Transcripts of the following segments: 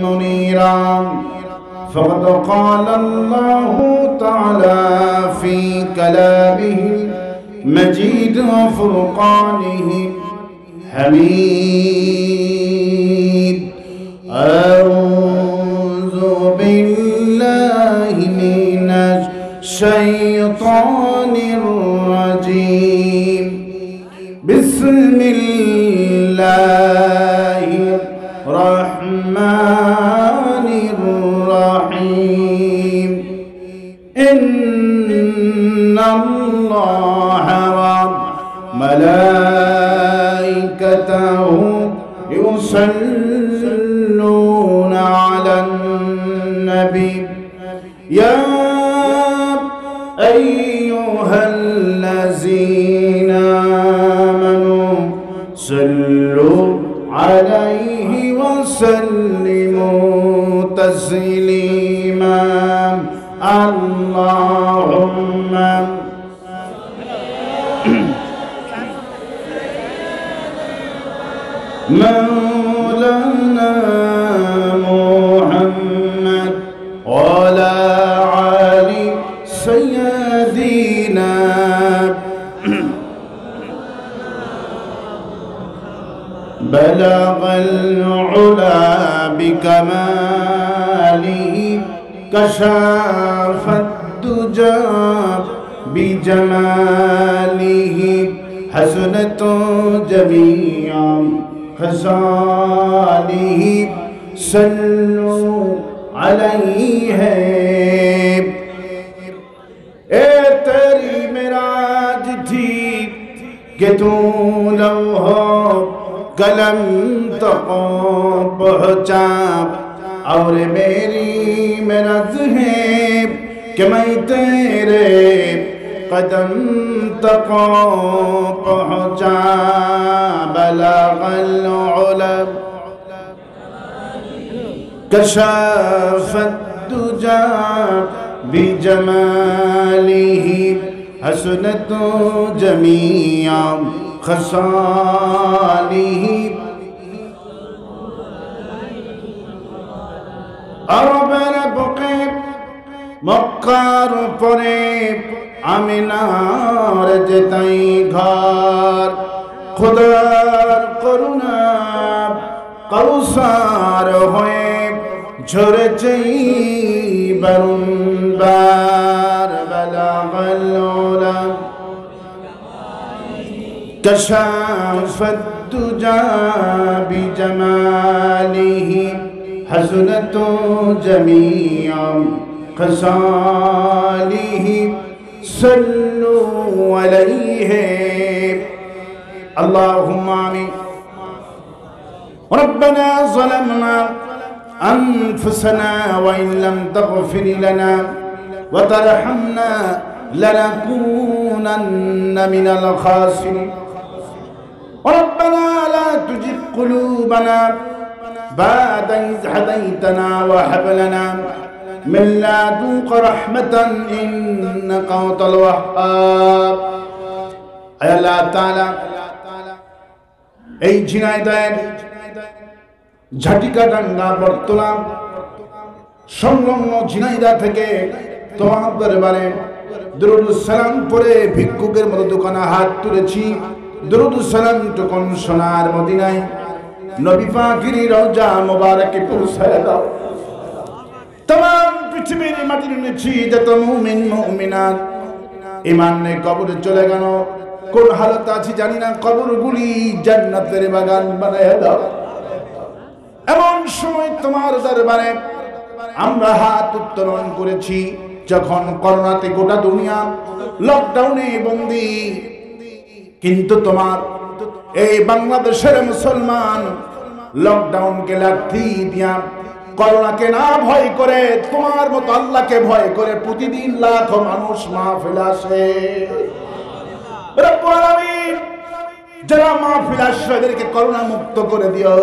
منيرا فقد قال الله تعالى في كلامه المجيد وفرقانه حميد أعوذ بالله من الشيطان الرجيم بسم الله الرحمن الرحيم إن الله وملائكته يصلون على النبي يا أيها الذين آمنوا صلوا عليه وسلموا تسليما اللهم مولانا محمد وعلى آل سيدنا بلغ العلا بكماله كشف الدجى بجماله حسنت جميع خصاله صلوا عليه اے تیری معراج تھی کہ تو لوح कलम तक पहुँचा और मेरी मेरज है कि मैं तेरे कदम तक पहुँचा बलगल उलम कशफत दुजा बिजमालिही हसनत जमीआ खसालिही अरबर बुके मक्कार परे आमिनार जेताई घर खुदार करुणा कौसार होए झरेছে बारंबार बलगल उला كشف الدجى بجماله حسنت جميع خصاله صلوا عليه اللهم آمين ربنا ظلمنا أنفسنا وإن لم تغفر لنا وترحمنا لنكونن من الخاسرين ربنا لا تزغ قلوبنا بعد إذ هديتنا وهب لنا من لدنك رحمة إنك أنت الوهاب أي الله تعالى এই ঝিনাইদহের ঝাটিকাডাঙ্গা বটতলা সংলগ্ন ঝিনাইদহ থেকে তোমার দরবারে দুরূদ সালাম পড়ে ভিক্ষুকের মতো দোকানে হাত তুলেছি দুরূদ সালাম টুকুন সোনার মদিনায় নবী পাকের রওজা মোবারকে পৌঁছায় দাও तमाम পৃথিবীর মাটির নিচে যত মুমিন মুমিনাত ঈমান নিয়ে কবরে চলে গেল কোন হালত আছে জানি না কবরগুলি জান্নাতের বাগান বানায় দাও এমন সময় তোমার দরবারে আমরা হাত উত্তোলন করেছি যখন করোনাতে গোটা দুনিয়া লকডাউনে বন্দী কিন্তু তোমার এই বাংলাদেশের মুসলমান লকডাউনকে লাঠি দিয়া করোনাকে না ভয় করে তোমার মতো আল্লাহকে ভয় করে প্রতিদিন লাখ মানুষ মাহফিল আসে রব্বুল আলামিন যারা মাহফিল আসে এদেরকে করোনা মুক্ত করে দিও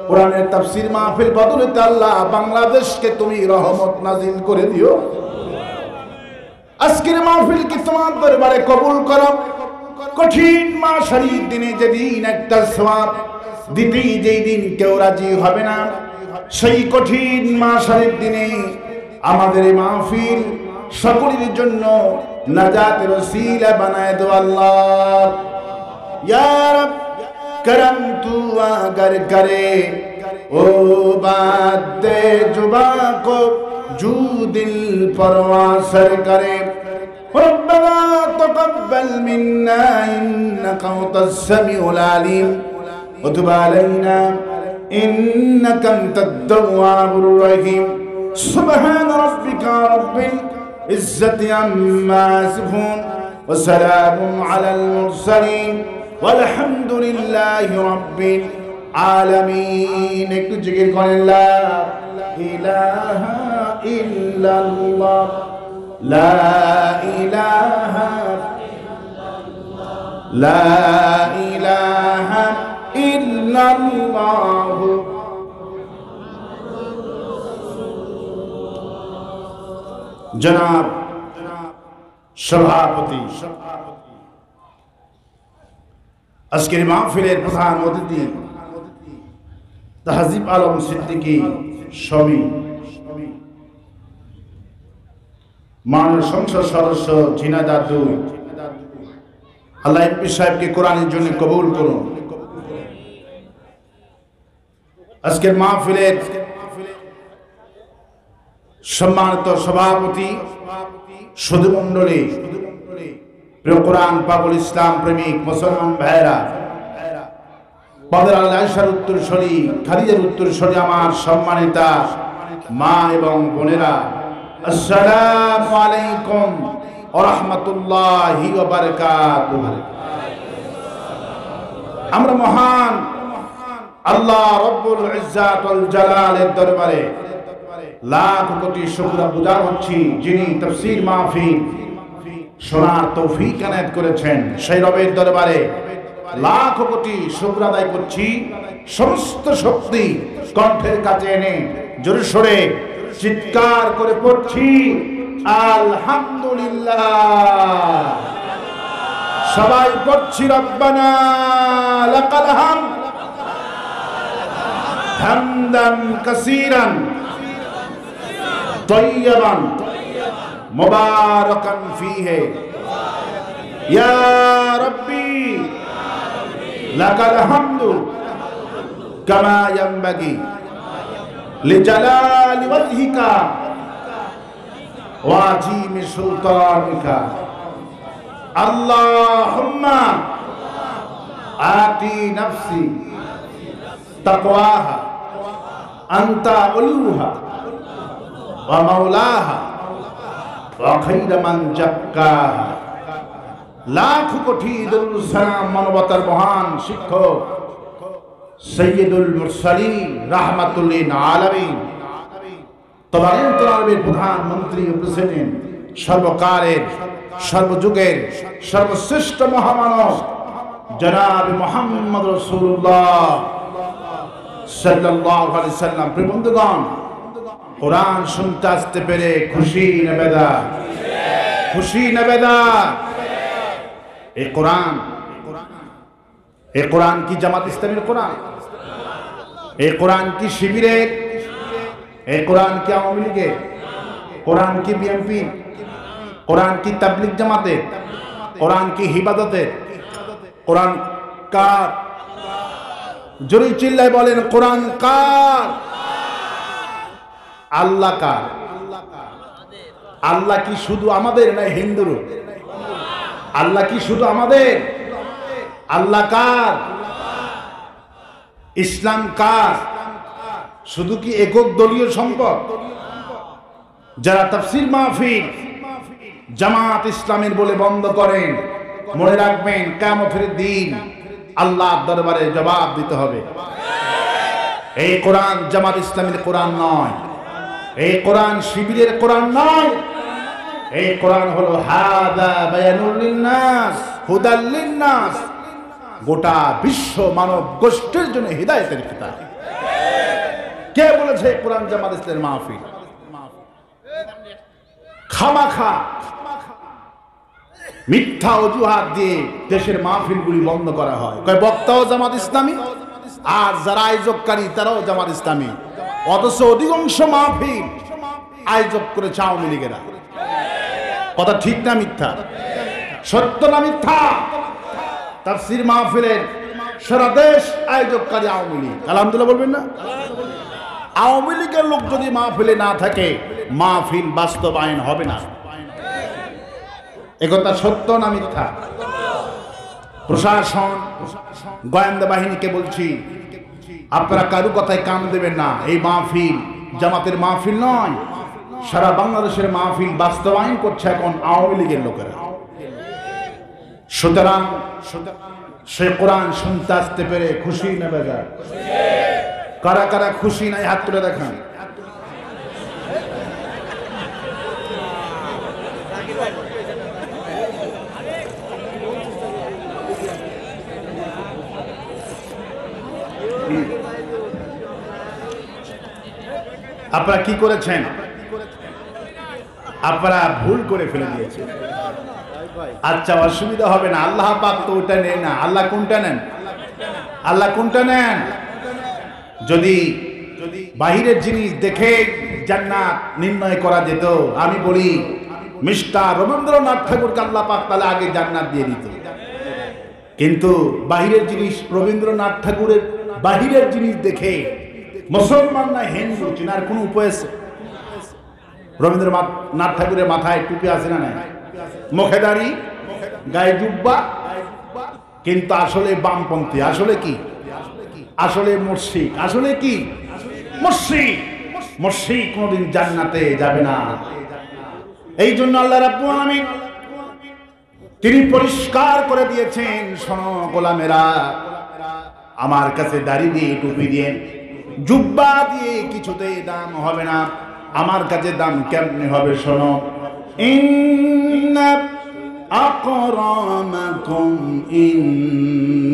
কোরআনের তাফসীর মাহফিল বদলতে আল্লাহ বাংলাদেশকে তুমি রহমত নাজিল করে দিও আজকের মাহফিল কি তোমার দরবারে কবুল করো কঠিন মাশারির দিনে যেদিন একটা সওয়াব দিতেই যেই দিন কেউ রাজি হবে না, সেই কঠিন মাশারের দিনে আমাদের এই মাহফিল সকলের জন্য নাজাতের ওসিলা বানায় দাও আল্লাহ। ইয়া রব करम तू अगर करे ओ बात दे जुबा को जू दिल पर असर करे। रब्बना तक़ब्बल मिन्ना इन्नका अंतस समीउल अलीम व तुब अलैना इन्नका अंतत तव्वाबुर रहीम। सुब्हान रब्बिका रब्बिल इज्जति अम्मा यसिफून व सलामुन अलल मुरसलीन वल्हम्दुलिल्लाहि रब्बिल आलमीन। একটু জিকির করেন লা ইলাহা ইল্লাল্লাহ লা ইলাহা লা ইলাহা ইল্লাল্লাহ। জনাব সভাপতি, আজকের মাহফিলের প্রধান অতিথি তাহজিব আলম সিদ্দিকী স্বামী, মাননীয় সংসদ সদস্য ঝিনাইদহ ২, আল্লাহ এমপি সাহেবকে কোরআনের জন্য কবুল করুন। আজকের মাহফিলের সম্মানিত সভাপতি, সুধীমণ্ডলী, প্রিয় কোরআন পাগল ইসলাম প্রেমিক মুসলমান ভাইরা, বদর আল আয়েশার উত্তরসূরি, খাদিজার উত্তরসূরি, আমার সম্মানিতা মা এবং বোনেরা, আসসালামু আলাইকুম ওয়া রাহমাতুল্লাহি ওয়া বারাকাতুহু। আমরা মহান আল্লাহ রব্বুল ইজ্জাত ওয়াল জালালের দরবারে লাখ কোটি শুকর গুজার হচ্ছি, যিনি তাফসীর মাহফিল শোনার তৌফিক এনায়েত করেছেন। সেই রবের দরবারে লাখ কোটি শুকর আদায় করছি। সমস্ত শক্তি কণ্ঠের কাছে এনে জোরে সোরে চিৎকার করে পড়ছি আলহামদুলিল্লাহ। সবাই পড়ছি রব্বানা লাকাল হামদ হামদান কাসীরান তাইয়্যিবান मुबारकन फीहे या रब्बी लकल हम्दु कमा यंबगी लिजलाली वजहिका व अजीम सुल्तानिका। अल्लाहुम्मा आती नफ्सी तक़वाहा अंता उलूहा व मौलाहा লাখ কোটি দরুদ সালাম মানবতার মহান শিক্ষক সৈয়দুল মুরসালিন রাহমাতুল লিল আলামিন, তদানীন্তন আরবের প্রধানমন্ত্রী ও প্রেসিডেন্ট, সর্বকালের সর্বযুগের সর্বশ্রেষ্ঠ মহামানব জনাব মুহাম্মদ রাসূলুল্লাহ সাল্লাল্লাহু আলাইহি সাল্লাম। প্রিয় বন্ধুগণ, কোরআন শুনতে আসতে পেরে খুশি না বেদার? খুশি না বেদার? এই কোরআন কি জামাত ইসলামের কোরআন? এই কোরআন কি শিবিরের? এই কোরআন কি আওয়ামী লীগের? কোরআন কি বিএনপি? কোরআন কি তাবলিগ জামাতের? কোরআন কি হিবাদতের? কোরআন কার? জোরে চিল্লায় বলেন কোরআন কার? আল্লাহ কার? আল্লাহ কি শুধু আমাদের না হিন্দুরও? আল্লাহ কি শুধু আমাদের? আল্লাহ কার? ইসলাম কার? শুধু কি একক দলীয় সম্পদ? যারা তাফসীর মাহফিল জামাত ইসলামের বলে বন্ধ করেন, মনে রাখবেন কিয়ামতের দিন আল্লাহর দরবারে জবাব দিতে হবে। এই কোরআন জামাত ইসলামের কোরআন নয়, এই কোরআন শিবিরের কোরআন নয়, এই কোরআন হলো হাদা বায়ানুল লিন্নাস হুদাল লিন্নাস, গোটা বিশ্ব মানব গোষ্ঠীর জন্য হিদায়াতের কিতাব। কে বলেছে কোরআন জামাত ইসলামের মাহফিল? খামাখা মিথ্যা অজুহাত দিয়ে দেশের মাহফিলগুলি বন্ধ করা হয়। কয় বক্তাও জামাত ইসলামী, আর যারা আয়োজককারী তারাও জামাত ইসলামী, অথচ অধিকাংশ মাহফিল আয়োজক করেছে আওয়ামী লীগেরা। কথা ঠিক না মিথ্যা? সত্য না মিথ্যা? তাফসীর মাহফিলের সারা দেশ আয়োজককারী আওয়ামী লীগ। আলহামদুলিল্লাহ বলবেন না? আওয়ামী লীগের লোক যদি মাহফিলে না থাকে মাহফিল বাস্তবায়ন হবে না। একথা সত্য না মিথ্যা? প্রশাসন, গোয়েন্দা বাহিনীকে বলছি, আপনারা কারো কথায় কান দেবেন না। এই মাহফিল জামাতের মাহফিল নয়, সারা বাংলাদেশের মাহফিল বাস্তবায়ন করছে এখন আওয়ামী লীগের লোকেরা। সুতরাং সে কোরআন শুনতে আসতে পেরে খুশি না বেজার? কারা কারা খুশি নাই হাত তুলে দেখান। আপনারা কি করেছেন? আপনারা ভুল করে ফেলে দিয়েছেন। আচ্ছা, অসুবিধা হবে না, আল্লাহ পাক তো ওটা নেন না। আল্লাহ কোনটা নেন? আল্লাহ কোনটা নেন? যদি বাহিরের জিনিস দেখে জান্নাত নির্ণয় করা যেত, আমি বলি মিস্টার রবীন্দ্রনাথ ঠাকুরকে আল্লাহ পাক তাহলে আগে জান্নাত দিয়ে দিত। কিন্তু বাহিরের জিনিস, রবীন্দ্রনাথ ঠাকুরের বাহিরের জিনিস দেখে মুসলমান না হিন্দু চিনার কোন উপায় আছে? রবীন্দ্রনাথ ঠাকুরের মাথায় টুপি আছে না নাই? মুখে দাড়ি, গায়ে জুব্বা, কিন্তু আসলে বামপন্থী। আসলে কি? আসলে মুর্শিদ। আসলে কি? মুর্শিদ। মুর্শিদ কোনদিন জান্নাতে যাবে না। এই জন্য আল্লাহ রাব্বুল আলামিন তিনি পরিষ্কার করে দিয়েছেন, শোনো গোলামেরা, আমার কাছে দাড়ি দিয়ে, টুপি দিয়ে, জুব্বা দিয়ে কিছুতেই দাম হবে না। আমার কাছে দাম কেমনে হবে? শোনো, ইন্না আকরামাকুম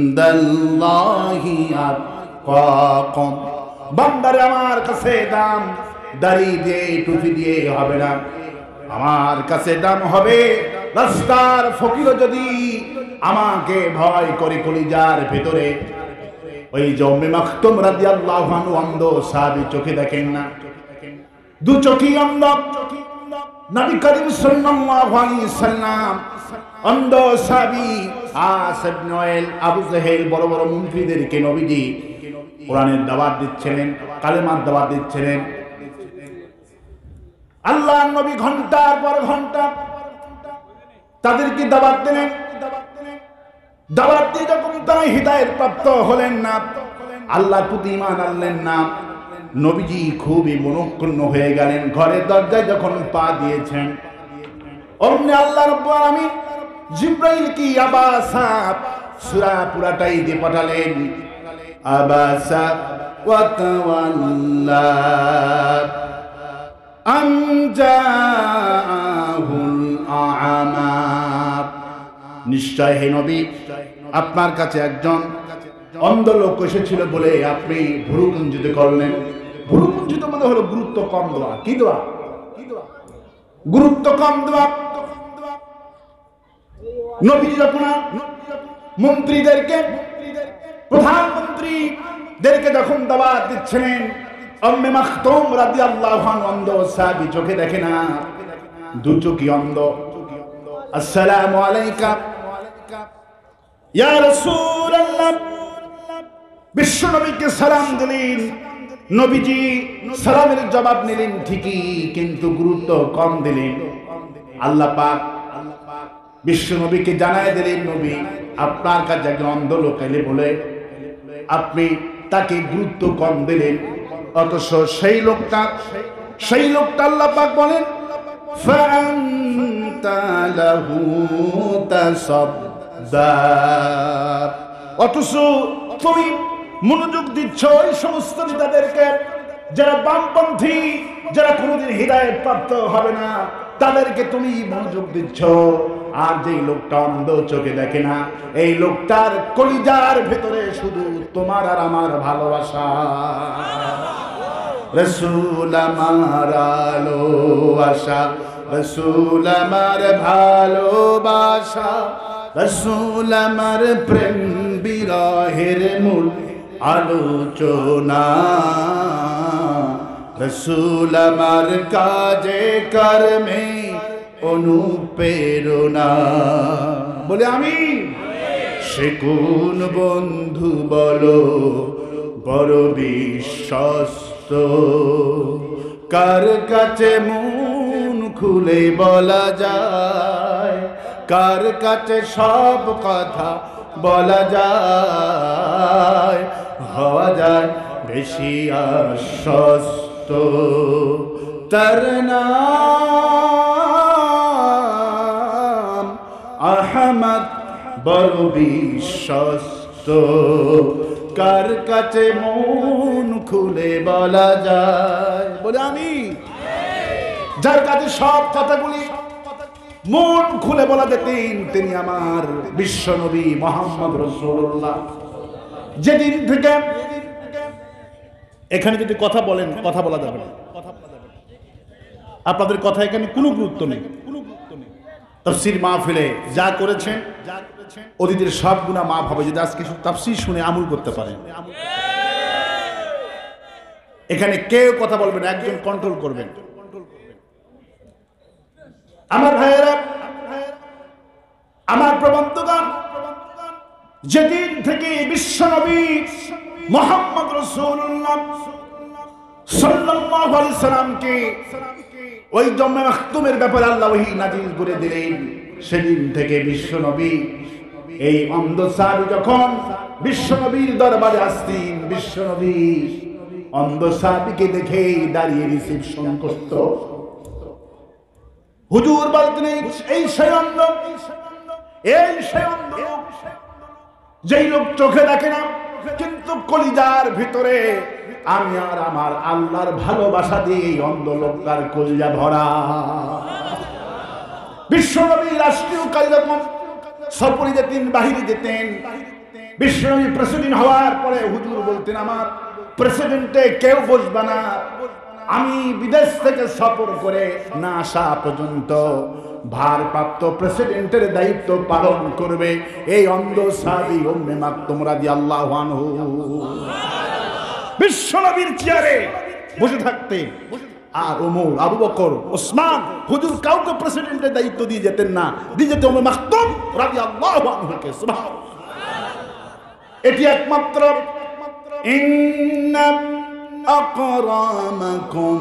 ইনদাল্লাহি আতকাকুম। বান্দারে, আমার কাছে দাম দাড়ি দিয়ে, টুপি দিয়ে হবে না। আমার কাছে দাম হবে রাস্তার ফকির যদি আমাকে ভয় করে কলিজার ভেতরে। ওই যে উম্মে মাকতুম রাদিয়াল্লাহু আনহু অন্ধ সাহাবী, চোখে দেখেন না, দু চোখই অন্ধ। নবী করিম সাল্লাল্লাহু আলাইহি সাল্লাম অন্ধ সাহাবী আস ইবনে ওয়াইল, আবু জাহেল, বড় বড় মন্ত্রীদেরকে নবীজি কোরআনের দাওয়াত দিচ্ছিলেন, কালেমার দাওয়াত দিচ্ছিলেন। আল্লাহর নবী ঘন্টার পর ঘন্টা তাদেরকে দাওয়াত দিলেন। দাওয়াত দিয়ে যখন তারা হিদায়াত প্রাপ্ত হলেন না, আল্লাহর প্রতি ঈমান আনলেন না, নবীজি খুবই মনক্ষুণ্ণ হয়ে গেলেন। ঘরের দরজায় যখন পা দিয়েছেন, অমনি আল্লাহ রাব্বুল আলামিন জিবরাইলকে আবাসা সূরা পুরাটাই দিয়ে পাঠালেন। আবাসা ওয়া তাওয়াল্লা আন জাআহুল আ'মা। নিশ্চয় হে নবী, আপনার কাছে একজন অন্ধ লোক এসেছিল বলে আপনি ভুরু কুঞ্চিত করলেন। ভুরু কুঞ্চিত মানে হলো গুরুত্ব কম দেওয়া। কি দেওয়া? গুরুত্ব কম দেওয়া। নবী যখন মন্ত্রীদেরকে, প্রধানমন্ত্রীদেরকে যখন দাওয়াত দিচ্ছিলেন, উম্মে মাকতুম রাদিয়াল্লাহু আনহা অন্ধ সাহাবী, চোখে দেখে না, দু চোখই অন্ধ। আসসালামু আলাইকা ইয়া রাসূলুল্লাহ, বিশ্ব নবীকে সালাম দিলেন। নবীজি সালামের জবাব নিলেন ঠিকই, কিন্তু গুরুত্ব কম দিলেন। আল্লাহ পাক বিশ্ব নবীকে জানায় দিলেন, নবী আপনার কাছে একজন অন্ধ লোক এলে বলে আপনি তাকে গুরুত্ব কম দিলেন। অথচ সেই লোকটা আল্লাহ পাক বলেন ফাআনতা লাহু তাসাদ্দা। অথচ তুমি মনোযোগ দিচ্ছ ওই সমস্ত নেতাদেরকে যারা বামপন্থী, যারা কোনোদিন হিদায়াত প্রাপ্ত হবে না, তাদেরকে তুমি মনোযোগ দিচ্ছ। আর যেই লোকটা অন্ধ, চোখে দেখে না, এই লোকটার কলিজার ভেতরে শুধু তোমার আর আমার ভালোবাসা। রাসূল আমার আলো আশা, রাসূল আমার ভালোবাসা, রাসূল আমার প্রেম বিরহের মূল আলোচনা, রসূল আমার কাজে কর্মে অনুপ্রেরণা। বলে আমি সে কোন বন্ধু বলো বড় বিশ্বস্ত, কার কাছে মন খুলে বলা যায়, কার কাছে সব কথা বলা যায়, হওয়া যায় বেশি আশ্বস্ত। তার নাম আহমদ বড় বিশ্বস্ত, কার কাছে মন খুলে বলা যায়। বলে আমি যার কাছে সব কথাগুলি মন খুলে বলা যেতেন তিনি আমার বিশ্বনবী মুহাম্মদ রাসূলুল্লাহ। যেদিন থেকে এখানে যদি কথা বলেন, কথা বলা যাবে না, আপনাদের কথা এখানে কোনো গুরুত্ব নেই। তাফসীর মাহফিলে যা করেছেন অতীতের সব গুনাহ মাফ হবে যদি আজকে তাফসীর শুনে আমল করতে পারেন। এখানে কেউ কথা বলবেন, একজন কন্ট্রোল করবেন। আমার ভাইয়েরা, আমার প্রবন্ধগণ, যেদিন থেকে বিশ্বনবী মুহাম্মদ রাসূলুল্লাহ সাল্লাল্লাহু আলাইহি সাল্লামকে ওই দমে মাখতুমের ব্যাপারে আল্লাহ ওহী নাযিল করে দিলেন, সেদিন থেকে বিশ্বনবী এই অন্ধ সাহাবী যখন বিশ্বনবীর দরবারে আসতেন, বিশ্বনবী অন্ধ সাহাবীকে দেখে দাঁড়িয়ে রিসিপশন করত। হুজুর বলতেন এই সেই অন্ধ, এই সেই অন্ধ যেই লোক চোখে দেখে না কিন্তু কলিজার ভিতরে আমি আর আমার আল্লাহর ভালোবাসা দিয়ে এই অন্ধ লোকটার কলিজা ভরা। বিশ্বনবী রাষ্ট্রীয় কার্যক্রম সফরে যেতেন, বাহিরে যেতেন। বিশ্বনবী প্রেসিডেন্ট হওয়ার পরে হুজুর বলতেন আমার প্রেসিডেন্টে কেউ বসবে না, আমি বিদেশ থেকে সফর করে না আসা পর্যন্ত ভারপ্রাপ্ত প্রেসিডেন্টের দায়িত্ব পালন করবে এই অন্ধ সাহাবী উম্মে মাকতুম রাদিয়াল্লাহু আনহু। বিশ্বনবীর চেয়ারে বসে থাকতে আর ওমর, আবু বকর, ওসমান, হুজুর কাউকে প্রেসিডেন্টের দায়িত্ব দিয়ে যেতেন না, দিয়ে যেতে উম্মে মাকতুম রাদিয়াল্লাহু আনহুকে। সুবহানাল্লাহ। এটি একমাত্র ইন্না আকরামাকুম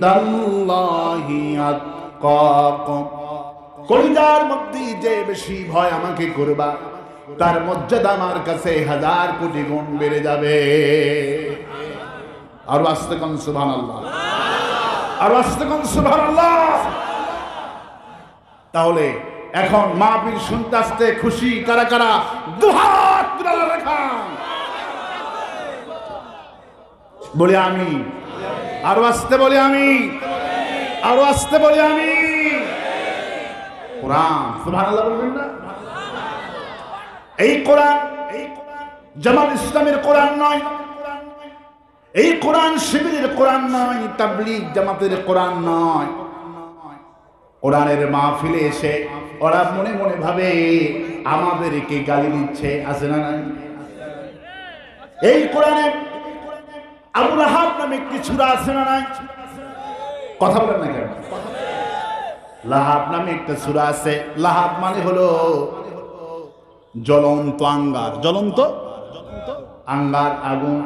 ইনদাল্লাহি আতকাকুম, কলিজার মধ্যে যে বেশি ভয় আমাকে করবা তার মর্যাদা আমার কাছে 1000 কোটি গুণ বেড়ে যাবে। আর আস্তে কোন সুবহানাল্লাহ, আর আস্তে কোন সুবহানাল্লাহ। তাহলে এখন মাহফিল শুনতে আসতে খুশি কারা কারা? দুহাত তুলে রাখান, বলি আমি। আরো আসতে বলি আমি, আরো আসতে বলি আমি। কোরআন সুবহানাল্লাহ বলবেন না? এই কোরআন জামাত ইসলামের কোরআন নয়, এই কোরআন শিবিরের কোরআন নয়, তাবলীগ জামাতের কোরআন নয়। কোরআনের মাহফিলে এসে ওরা মনে মনে ভাবে আমাদেরকে গালি দিচ্ছে, আছে না নাই? এই কোরআনে আবু লাহাব নামে একটি সূরা আছে না নাই? কথা বলেন না কেন? লাহাব নামে একটা সূরা আছে। লাহাব মানে হলো জ্বলন্ত আঙ্গার, জ্বলন্ত আঙ্গার, আগুন।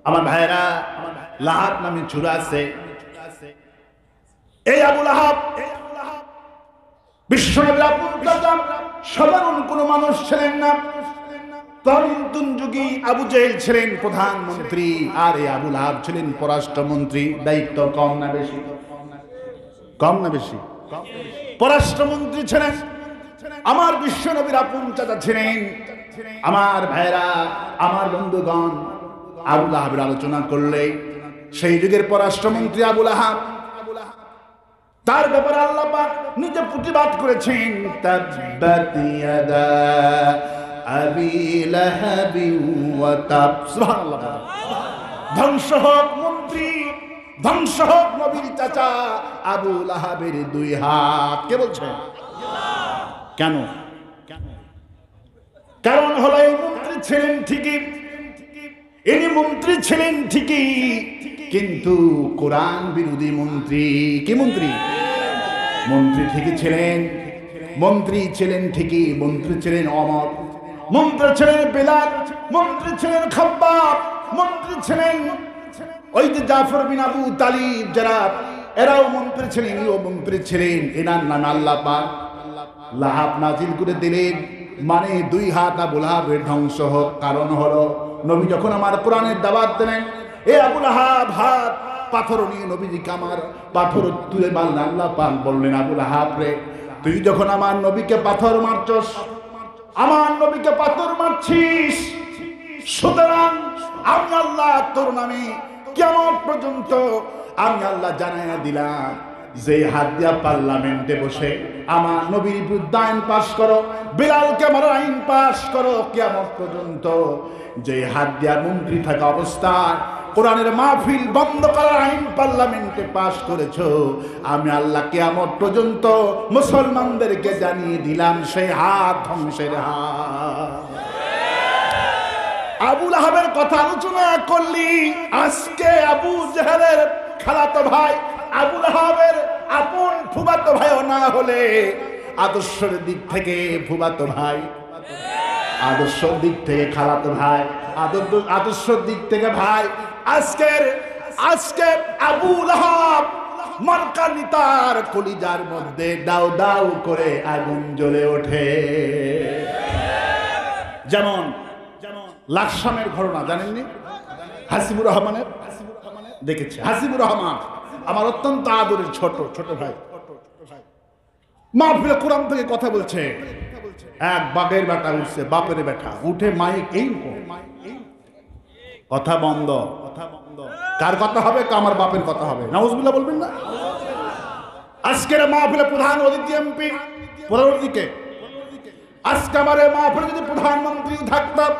আমার ভাইরা, লাহাব নামে সূরা আছে। এই আবু লাহাব বিশ্বনবীর আপন চাচা, সাধারণ কোন মানুষ ছিলেন না। তরুণ যুগী আবু জেহেল ছিলেন প্রধানমন্ত্রী, আর এই আবু লাহাব ছিলেন পররাষ্ট্রমন্ত্রী। দায়িত্ব কম না বেশি? কম না বেশি? পররাষ্ট্রমন্ত্রী ছিলেন। আমার বিশ্বনবীর আপন চাচা ছিলেন। আমার ভাইরা, আমার বন্ধুগণ, আবু লাহাবের আলোচনা করলে সেই যুগের পররাষ্ট্রমন্ত্রী আবু লাহাব, তার ব্যাপারে আল্লাহ পাক নিজে প্রতিবাদ করেছেন। তাব্বাত ইয়াদা আবি লাহাবি ওয়া তাব। সুবহানাল্লাহ। ধ্বংস হোক মন্ত্রী, ধ্বংস হোক নবীর চাচা আবু লাহাবের 2 হাত। কে বলছে? কেন? কারণ হলো এই মন্ত্রী মন্ত্রী ছিলেন ঠিকই, ইনি মন্ত্রী ছিলেন ঠিকই, কিন্তু কোরআন বিরোধী মন্ত্রী। কি মন্ত্রী? মন্ত্রী ঠিকই ছিলেন, মন্ত্রী ছিলেন ঠিকই, মন্ত্রী ছিলেন ওমর, মন্ত্রী ছিলেন বিলাল, মন্ত্রী ছিলেন খাব্বাব, মন্ত্রী ছিলেন ওই যে জাফর বিন আবু তালিব, যারা এরাও মন্ত্রী ছিলেন, ইনিও মন্ত্রী ছিলেন। এনার নামে আল্লাহ পাক লাহাব নাজিল করে দিলেন, মানে 2 হাত আবু লাহাবের ধ্বংস হোক। কারণ হলো নবী যখন আমার কোরআনের দাওয়াত দিলেন, এ আবু লাহাব হাত পাথর নিয়ে নবীজিকে আমার পাথর তুলে মারলেন। আল্লাহ পাক বললেন, আবু লাহাব রে, তুই যখন আমার নবীকে পাথর মারছস, আমার নবীকে পাথর মারছিস, সুতরাং আমি আল্লাহ তোর নামে কিয়ামত পর্যন্ত আমি আল্লাহ জানাইয়া দিলাম, যে হাত দিয়া পার্লামেন্টে বসে আমার নবীর বিরুদ্ধে আইন পাশ করো, বিলালকে মারার আইন পাশ করো, কিয়ামত পর্যন্ত যে হাত দিয়া মন্ত্রী থাকা অবস্থায় কোরআনের মাহফিল বন্ধ করার আইন পার্লামেন্টে পাশ করেছো, আমি আল্লাহ কিয়ামত পর্যন্ত মুসলমানদেরকে জানিয়ে দিলাম সেই হাত ধ্বংসের হাত। আবু লাহাবের কথা আলোচনা করলি, আজকে আবু জেহেলের খালাতো ভাই, আবু লাহাবের আপন ফুফাতো ভাইও না হলে আদর্শের দিক থেকে ফুফাতো ভাই, আদর্শের দিক থেকে খালাতো ভাই, আদর্শের দিক থেকে ভাই। আজকে আবু লাহাব মার্কানি তার কলিজার মধ্যে দাউ দাউ করে আগুন জ্বলে ওঠে। যেমন লাকসামের ঘটনা জানেননি? হাসিবুর রহমানের দেখেছে। হাসিবুর রহমান আমার অত্যন্ত আদরের ছোট ভাই, মাহফিলে কোরআন থেকে কথা বলছে, এক বাপের বেটা উঠছে, বাপের বেটা উঠে মাইক এই কথা বন্ধ। কার কথা হবে? আমার বাপের কথা হবে। নাউজুবিল্লাহ বলবেন না? আজকের মাহফিলে প্রধান অতিথি এমপি, প্রধান অতিথিকে আজকে আমার মাহফিলে যদি প্রধানমন্ত্রী থাকতাম,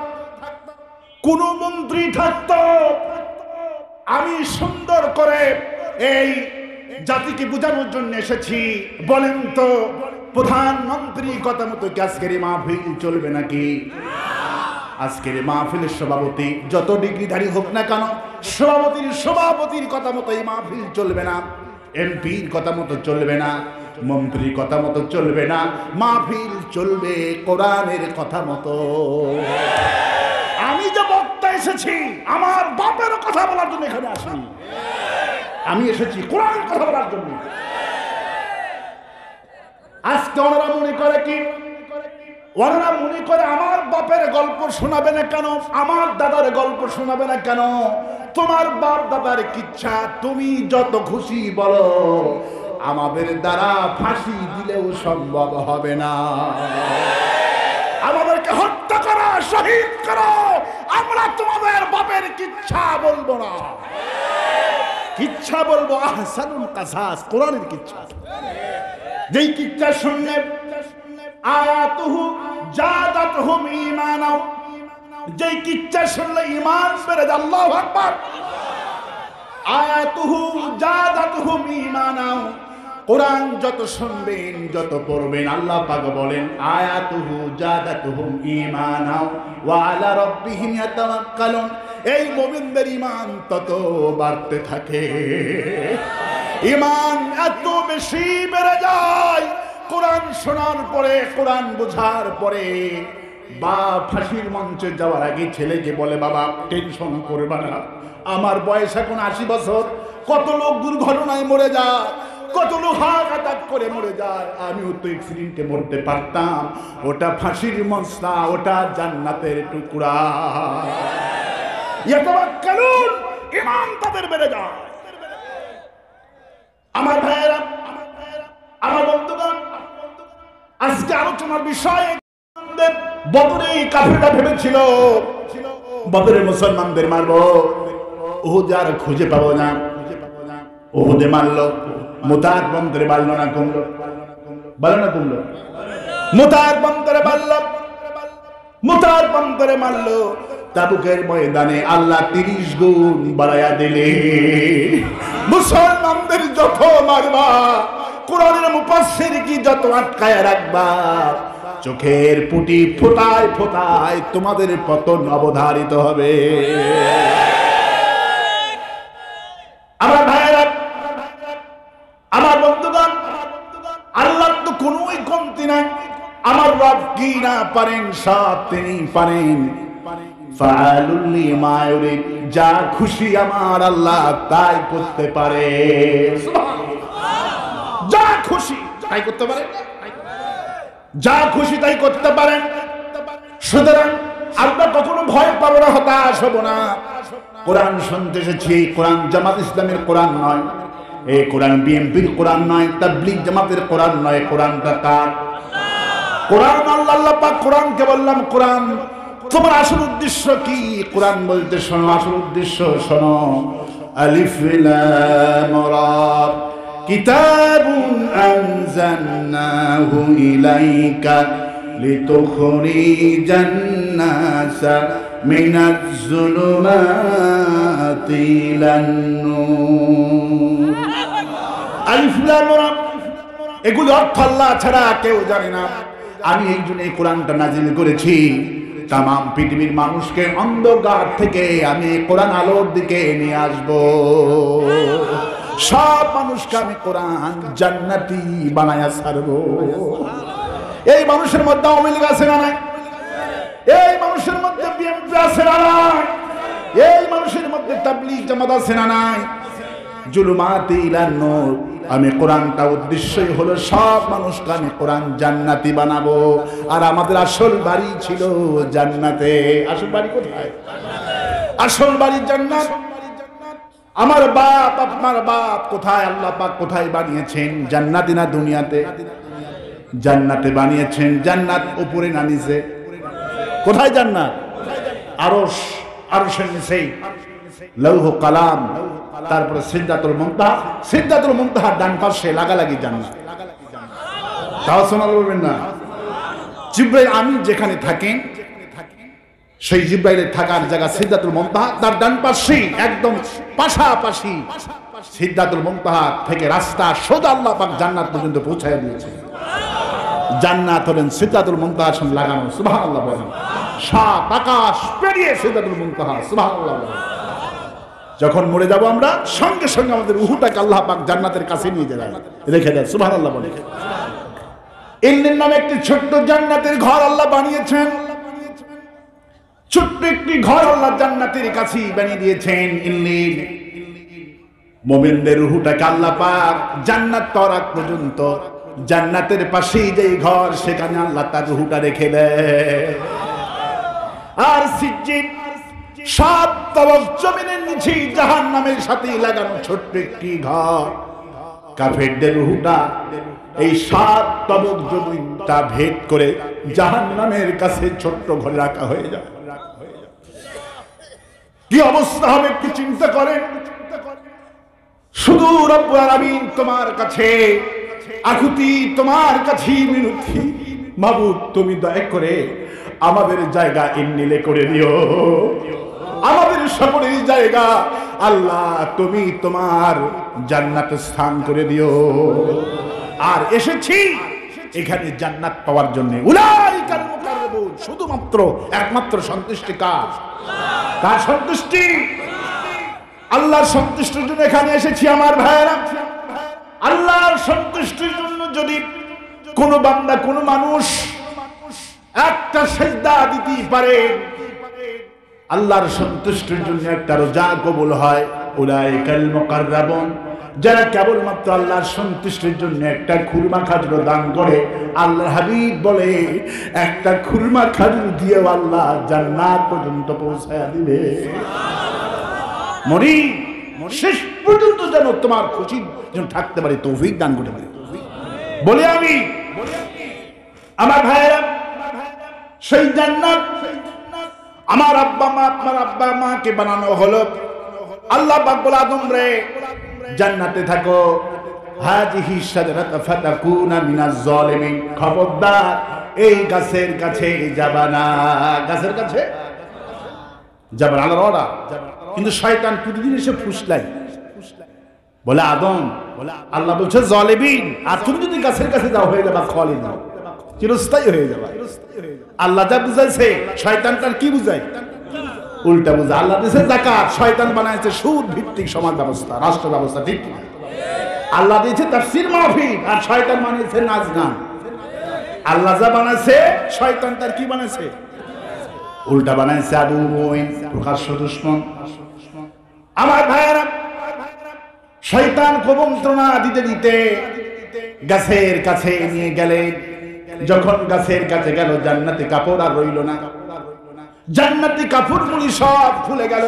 কোন মন্ত্রী থাকতো, আমি সুন্দর করে এই জাতিকে বোঝানোর জন্য এসেছি। বলেন তো প্রধানমন্ত্রী কথা মতো কি আজকের মাহফিল চলবে নাকি? আজকের মাহফিলের সভাপতি যত ডিগ্রিধারী হোক না কেন, সভাপতির কথা মতো এই মাহফিল চলবে না, এমপির কথা মতো চলবে না, মন্ত্রীর কথা মতো চলবে না, মাহফিল চলবে কোরআনের কথা মতো। আমি যে বক্তা এসেছি আমার বাপের কথা বলার জন্য এখানে আসিনি, আমি এসেছি কোরআনের কথা বলার জন্য। আজকে ওনারা মনে করে কি, ওনারা মনে করে আমার বাপের গল্প শোনাবে না কেন, আমার দাদার গল্প শোনাবে না কেন? তোমার বাপ দাদার কিচ্ছা তুমি যত খুশি বলো, আমাদের দ্বারা ফাঁসি দিলেও সম্ভব হবে না। আমাদেরকে হত্যা করো, শহীদ করো, আমরা তোমাদের বাপের কিচ্ছা বলবো না। কিচ্ছা বলবো আহসানুল কাসাস, কোরআনের কিচ্ছা। যেই কিচ্ছা শুনলে আয়াতুহু জাদাতুহুম ঈমানা, যেই কিচ্ছা শুনলে ঈমান বেড়ে যায়। আল্লাহু আকবার। আয়াতুহু জাদাতুহুম ঈমানা, কোরআন যত শুনবেন যত পড়বেন, আল্লাহ পাক বলেন আয়াতুহু জাদাতুহুম ঈমানা ওয়া আলা রাব্বিহিম ইয়াতাওয়াক্কালুন, এই মুমিনদের ঈমান তত বাড়তে থাকে। ঈমান এত বেশি বেড়ে যায় কোরআন শোনার পরে, কোরআন বোঝার পরে। বা ফাঁসির মঞ্চে যাওয়ার আগে ছেলেকে বলে, বাবা টেনশন করবে না, আমার বয়স এখন 80 বছর, কত লোক দুর্ঘটনায় মরে যায়, কত লোক হার্ট অ্যাটাক করে মরে যায়, আমিও তো অ্যাক্সিডেন্টে মরতে পারতাম, ওটা ফাঁসির মঞ্চ না, ওটা জান্নাতের টুকরা। ইয়াতাওয়াক্কালুন, ঈমান তাদের বেড়ে যায়। আমার ভাইয়েরা, আমার বন্ধুগণ, আজকে আলোচনার বিষয় বদরে কাফেররা ভেবেছিল বদরে মুসলমানদের মারবো, উহুদে আর খুঁজে পাবো না, উহুদে মারলো, মুতার বন্দরে মারলো না, কমলো, বলো না কমলো, মুতার বন্দরে মারলো, মুতার বন্দরে মারলো। তাবুকের ময়দানে আল্লাহ 30 গুণ বাড়ায়া দিলে। মুসলমানদের যত মারবা, কোরআনের মুফাসসির কি যত আটকায় রাখবা, চোখের পুটি ফোটায় ফোটায় তোমাদের পতন অবধারিত হবে। আমার ভাইয়েরা, আমার বন্ধুগণ, আল্লাহর তো কোনোই কমতি নাই। আমার রব কি না পারেন? সব তিনি পারেন। ফাআলুল লিমা ইউরিদ, যা খুশি আমার আল্লাহ তাই করতে পারে। যা খুশি তাই করতে পারেন, যা খুশি তাই করতে পারেন। সুতরাং আমরা কখনো ভয় পাবো না, হতাশ হব না। কোরআন শুনতে এসেছি, কোরআন জামাত ইসলামের কোরআন নয়, এই কোরআন বিএনপির কোরআন নয়, তাবলীগ জামাতের কোরআন নয়। কোরআনটা কার? কোরআন আল্লাহ পাক। কোরআনকে বললাম কোরআন, তোমার আসল উদ্দেশ্য কি? কোরআন বলতে শোনো, আসল উদ্দেশ্য শোনো। আলিফ লাম রা, কিতাবুন আনজালনাহু ইলাইকা লিতুখরিজান নাসা মিনাজ যুলুমাতি ইলান নূর। আলিফ লাম রা, এগুলো অর্থ আল্লাহ ছাড়া কেউ জানে না। আমি এই জন্য এই কোরআনটা নাজিল করেছি, তাম পৃথিবীর মানুষকে অন্ধকার থেকে আমি কোরআন আলোর দিকে নিয়ে আসব। সব মানুষকে আমি কোরআন জান্নাতি বানায়া ছাড়বো। এই মানুষের মধ্যে আওয়ামী লীগ আছে না নাই? এই মানুষের মধ্যে বিএনপি আছে না নাই? এই মানুষের মধ্যে তাবলীগ জামাত আছে না নাই? জুলুমাতি ইলান নূর, আমি কোরআনটা উদ্দেশ্যই হলো সব মানুষকে আমি কোরআন জান্নাতি বানাবো। আর আমাদের আসল বাড়ি ছিল জান্নাতে। আসল বাড়ি কোথায়? আসল বাড়ি জান্নাত। আমার বাপ, আপনার বাপ কোথায়? আল্লাহ পাক কোথায় বানিয়েছেন? জান্নাতে না দুনিয়াতে? জান্নাতে বানিয়েছেন। জান্নাত উপরে না নিচে? কোথায় জান্নাত? আরশ, আরশের নিচে লৌহ কালাম, তারপরে সিদরাতুল মুনতাহা। সিদরাতুল মুনতাহার ডান পাশে লাগালাগি জান্নাত। তাও শোনা বলবেন না? জিবরাইল আমিন যেখানে থাকেন, সেই জিবরাইলের থাকার জায়গা সিদরাতুল মুনতাহা, তার ডান পাশেই একদম পাশাপাশি সিদরাতুল মুনতাহা থেকে রাস্তা সোজা আল্লাহ পাক জান্নাত পর্যন্ত পৌঁছায় দিয়েছে। জান্নাত হলেন সিদরাতুল মুনতাহার সঙ্গে লাগানো। সুবহানাল্লাহ বলেন। সাত আকাশ পেরিয়ে সিদরাতুল মুনতাহা। সুবহানাল্লাহ বলেন। যখন মরে যাব আমরা, সঙ্গে সঙ্গে আমাদের রূহটাকে আল্লাহ পাক জান্নাতের কাছে নিয়ে যায়, রেখে দেয়। সুবহানাল্লাহ বলেন। ইল্লিন নামে একটি ছোট্ট জান্নাতের ঘর আল্লাহ বানিয়েছেন। ছোট্ট একটি ঘর আল্লাহ জান্নাতের কাছে বানিয়ে দিয়েছেন। ইল্লিন, মুমিনদের রূহটাকে আল্লাহ পাক জান্নাত তরাক পর্যন্ত জান্নাতের পাশেই যে ঘর, সেখানে আল্লাহ তার রূহটা রেখে দেয়। আর সিজ্জিন, সাত তবক জমিনের নিচে জাহান্নামের সাথে লাগানো ছোট্ট একটি ঘর। কাফেরদের রূহটা এই সাত তবক জমিনটা ভেদ করে জাহান্নামের কাছে ছোট্ট ঘরে রাখা হয়ে যায়। কি অবস্থা হবে একটু চিন্তা করেন। শুধু রব্বুল আলামিন তোমার কাছে আকুতি, তোমার কাছে মিনতি, মাবুদ তুমি দয়া করে আমাদের জায়গা ইন্নিলে করে দিও। আমাদের সকলের জায়গা আল্লাহ তুমি তোমার জান্নাতে স্থান করে দিও। আর এসেছি এখানে জান্নাত পাওয়ার জন্য। উলাইকাল মুকাররাবুন, শুধুমাত্র একমাত্র সন্তুষ্টি কার? কার সন্তুষ্টি? আল্লাহর সন্তুষ্টির জন্য এখানে এসেছি আমার ভাইয়েরা। আল্লাহর সন্তুষ্টির জন্য যদি কোনো বান্দা, কোনো মানুষ একটা সিজদা দিতে পারে, আল্লাহর সন্তুষ্টির জন্য একটা রোজা কবুল হয়। উলাইকাল মুকাররাবুন, যারা কেবলমাত্র আল্লাহর সন্তুষ্টির জন্য একটা খুরমা খাজুর দান করে, আল্লাহর হাবিব বলে একটা খুরমা খাজুর দিয়ে আল্লাহ জান্নাত পর্যন্ত পৌঁছায় দিবে। মরি শেষ পর্যন্ত যেন তোমার খুশি যেন থাকতে পারে, তৌফিক দান করতে পারে বলে আমি আমার ভাইয়েরা, সেই জান্নাত আমার আব্বা মা, আপনার আব্বা মাকে বানানো হলো। আল্লাহ পাক বলে আদম রে জান্নাতে থাকো, হাজিহি শাজারাতা ফাতাকুনা মিনাজ জালিমিন, খবরদার এই গাছের কাছে যাবা না। গাছের কাছে যাবা না, আল্লাহর অর্ডার। কিন্তু শয়তান প্রতিদিন এসে ফুসলাই বলে আদম, আল্লাহ বলছে জালিমিন, আর তুমি যদি গাছের কাছে যাও হয়ে যাবা খালিদ। চিরস্থায়ী হয়ে যাবে। আল্লাহ যা বুঝাইছে শয়তান তার কি বুঝায়? উল্টা বুঝায়। আল্লাহ দিয়েছে যাকাত, শয়তান বানাইছে সুদ ভিত্তিক সমাজ ব্যবস্থা, রাষ্ট্র ব্যবস্থা। ঠিক না? আল্লাহ দিয়েছে তাফসীর মাহফিল, আর শয়তান বানিয়েছে নাচ গান। আল্লাহ যা বানাইছে শয়তান তার কি বানাইছে? উল্টা বানাইছে, আদু মুইন, প্রকাশ্য দুশমন। আমার ভাইয়েরা, শয়তান কুমন্ত্রণা দিতে দিতে গাছের কাছে নিয়ে গেলেন। যখন গাছের কাছে গেল, জান্নাতি কাপড় আর রইল না। জান্নাতি কাপড়গুলি সব খুলে গেল।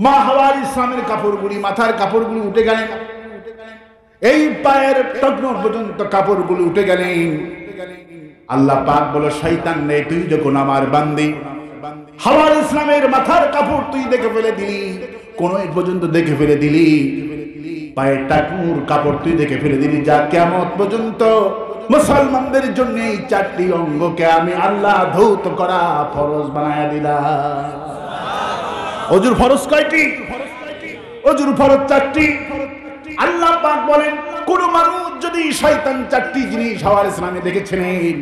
মা হাওয়ার ইসলামের কাপড়গুলি, মাথার কাপড়গুলি উঠে গেলেন। এই পায়ের টকনো পর্যন্ত কাপড়গুলি উঠে গেলেন। আল্লাহ পাক বলে, শয়তান রে, তুই যখন আমার বান্দি, হাওয়ার ইসলামের মাথার কাপড় তুই দেখে ফেলে দিলি, কোন পর্যন্ত দেখে ফেলে দিলি, পায়ের টাকুর কাপড় তুই দেখে ফেলে দিলি, যা কিয়ামত পর্যন্ত মুসলমানদের জন্য এই চারটি অঙ্গকে আমি আল্লাহ ধৌত করা ফরজ বানায়া দিলাম। ওযুর ফরজ কয়টি? ওযুর ফরজ চারটি। আল্লাহ পাক বলেন, কোন মানুষ যদি শয়তান চারটি জিনিস হাওয়ার ইসলামে দেখেছিলেন,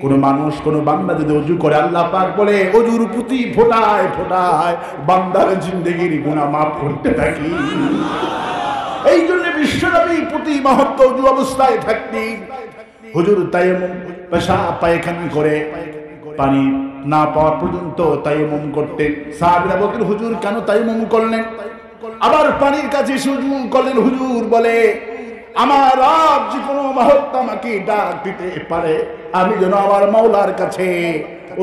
কোন মানুষ কোন বান্দা যদি ওযু করে, আল্লাহ পাক বলে ওযুর প্রতি ফোঁটায় ফোঁটায় বান্দার জিন্দেগির গুনাহ মাফ করতে থাকি। এই জন্য বিশ্বনবী প্রতি মুহূর্তে ওযু অবস্থায় থাকতেন। হুজুর তায়াম্মুম, পেশাব পায়খানা করে পানি না পাওয়া পর্যন্ত তায়াম্মুম করতেন। সাহাবীরা বলতেন, হুজুর কেন তায়াম্মুম করলেন? আবার পানির কাছে ওযু করলেন। হুজুর বলে, আমার রব যে কোনো মুহূর্তে আমাকে ডাক দিতে পারে, আমি যেন আমার মাওলার কাছে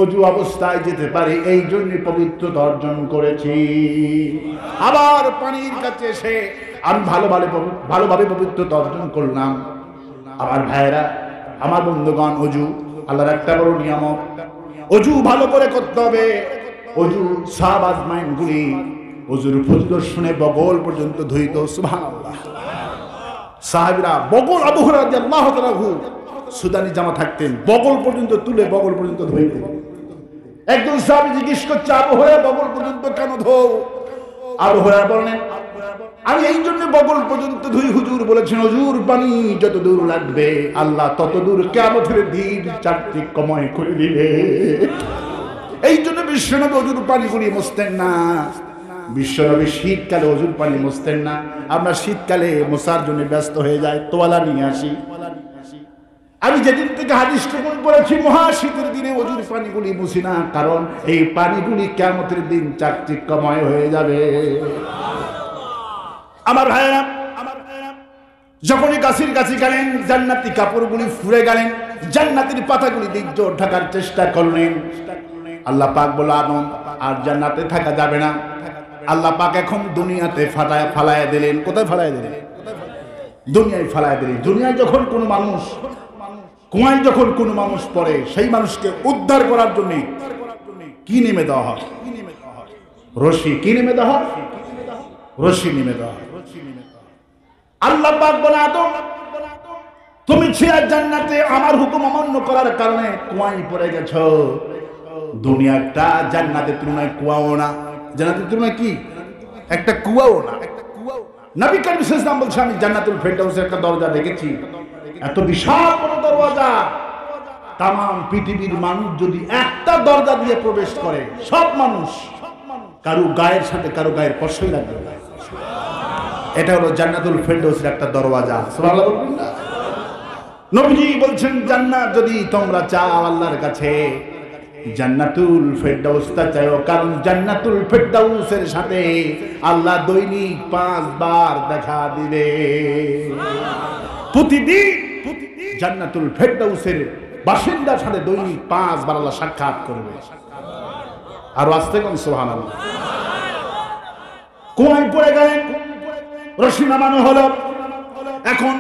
ওযু অবস্থায় যেতে পারি, এই জন্য পবিত্রতা অর্জন করেছি। আবার পানির কাছে এসে আমি ভালোভাবে পবিত্রতা অর্জন করলাম। আমার ভাইয়েরা, আমার বন্ধুগণ, ওযু আল্লাহর একটা বড় নিয়ামত। ওযু ভালো করে করতে হবে। ওযু সব আজমাইনগুলি ওযুর ফজিলত শুনে বগল পর্যন্ত ধুইত। সুবহানাল্লাহ। সাহাবীরা বগল, আবু হুরায়রা রাদিয়াল্লাহু তাআলা সুদানি জামা থাকতেন, বগল পর্যন্ত তুলে বগল পর্যন্ত ধুইতেন। একজন সাহাবী জিজ্ঞেস করছে, আবু হুরায়রা বগল পর্যন্ত কেন ধোও? আবু হুরায়রা বললেন, আমি এই জন্য বগল পর্যন্ত ধুই। হুজুর বলেছেন, ওযুর পানি যত দূর লাগবে আল্লাহ তত দূর কিয়ামতের দিন চারটি কমায় করে দিবে। এই জন্য বিশ্বনবী ওযুর পানিগুলি মুছতেন না। বিশ্বনবী শীতকালে ওযুর পানি মুছতেন না। আমরা শীতকালে মোছার জন্য ব্যস্ত হয়ে যাই, তোয়ালা নিয়ে আসি। আমি যেদিন থেকে হাদিস গ্রহণ করেছি, মহাশীতের দিনে ওযুর পানিগুলি মুছি না, কারণ এই পানিগুলি কিয়ামতের দিন চারটি কমায় হয়ে যাবে। আমার ভাইরা, যখনই গাছের কাছে গেলেন, জান্নাতি কাপড়গুলি ফুরে গেলেন, জান্নাতের পাতাগুলি দিক ঢাকার চেষ্টা করলেন। আল্লাহ পাক বলে, আদম আর জান্নাতে থাকা যাবে না। আল্লাহ পাক এখন দুনিয়াতে ফালায়া দিলেন। কোথায় ফালায়া দিলেন? দুনিয়ায় ফালায়া দিলেন। দুনিয়ায় যখন কোনো মানুষ, কুয়ায় যখন কোনো মানুষ পড়ে, সেই মানুষকে উদ্ধার করার জন্য কি নেমে দেওয়া হয়? রশি। কি নেমে দেওয়া হয়? রশি নেমে দেওয়া হয়। আল্লাহ পাক বলে, আদম তুমি ছিলে জান্নাতে, আমার হুকুম অমান্য করার কারণে কুয়ায় পড়ে গেছো। দুনিয়াটা জান্নাতের তুলনায় কুয়াও না। জান্নাতের তুলনায় কি? একটা কুয়াও না। নবী করিম সাল্লাল্লাহু আলাইহি ওয়াসাল্লাম বলছেন, আমি জান্নাতুল ফেরদাউসের একটা দরজা দেখেছি, এত বিশাল বড় দরজা, তাম পৃথিবীর মানুষ যদি একটা দরজা দিয়ে প্রবেশ করে, সব মানুষ কারো গায়ের সাথে কারো গায়ের স্পর্শই লাগবে না। এটা হলো জান্নাতুল ফেরদাউসের একটা দরওয়াজা। সুবহানাল্লাহ বলবেন না? নবীজি বলছেন, জান্নাত যদি তোমরা চাও আল্লাহর কাছে, জান্নাতুল ফেরদাউসটা চাও, কারণ জান্নাতুল ফেরদাউসের সাথে আল্লাহ দৈনিক 5 বার দেখা দিবে। প্রতিদিন জান্নাতুল ফেরদাউসের বাসিন্দার সাথে দৈনিক 5 বার আল্লাহ সাক্ষাৎ করবে। আর আস্তে কোন সুবহানাল্লাহ। কুয়ায় পড়ে গেলেন, রশি নামানো হলো। এখন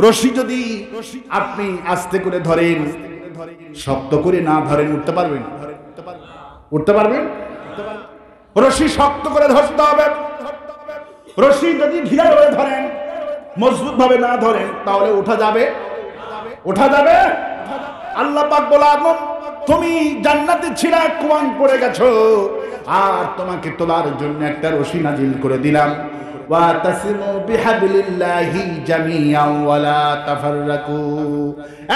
রশি যদি আপনি আস্তে করে ধরেন, শক্ত করে না ধরেন, উঠতে পারবেন? উঠতে পারবেন? রশি শক্ত করে ধরতে হবে। রশি যদি ঢিলা করে ধরেন, মজবুত ভাবে না ধরেন, তাহলে ওঠা যাবে? ওঠা যাবে? আল্লাহ পাক বলে, আদম তুমি জান্নাতে ছিলা, কুয়ায় পড়ে গেছো, আর তোমাকে তোলার জন্য একটা রশি নাজিল করে দিলাম। ওয়াতাসিমু বিহাবলিল্লাহি জামিআন ওয়ালা তাফাররাকু।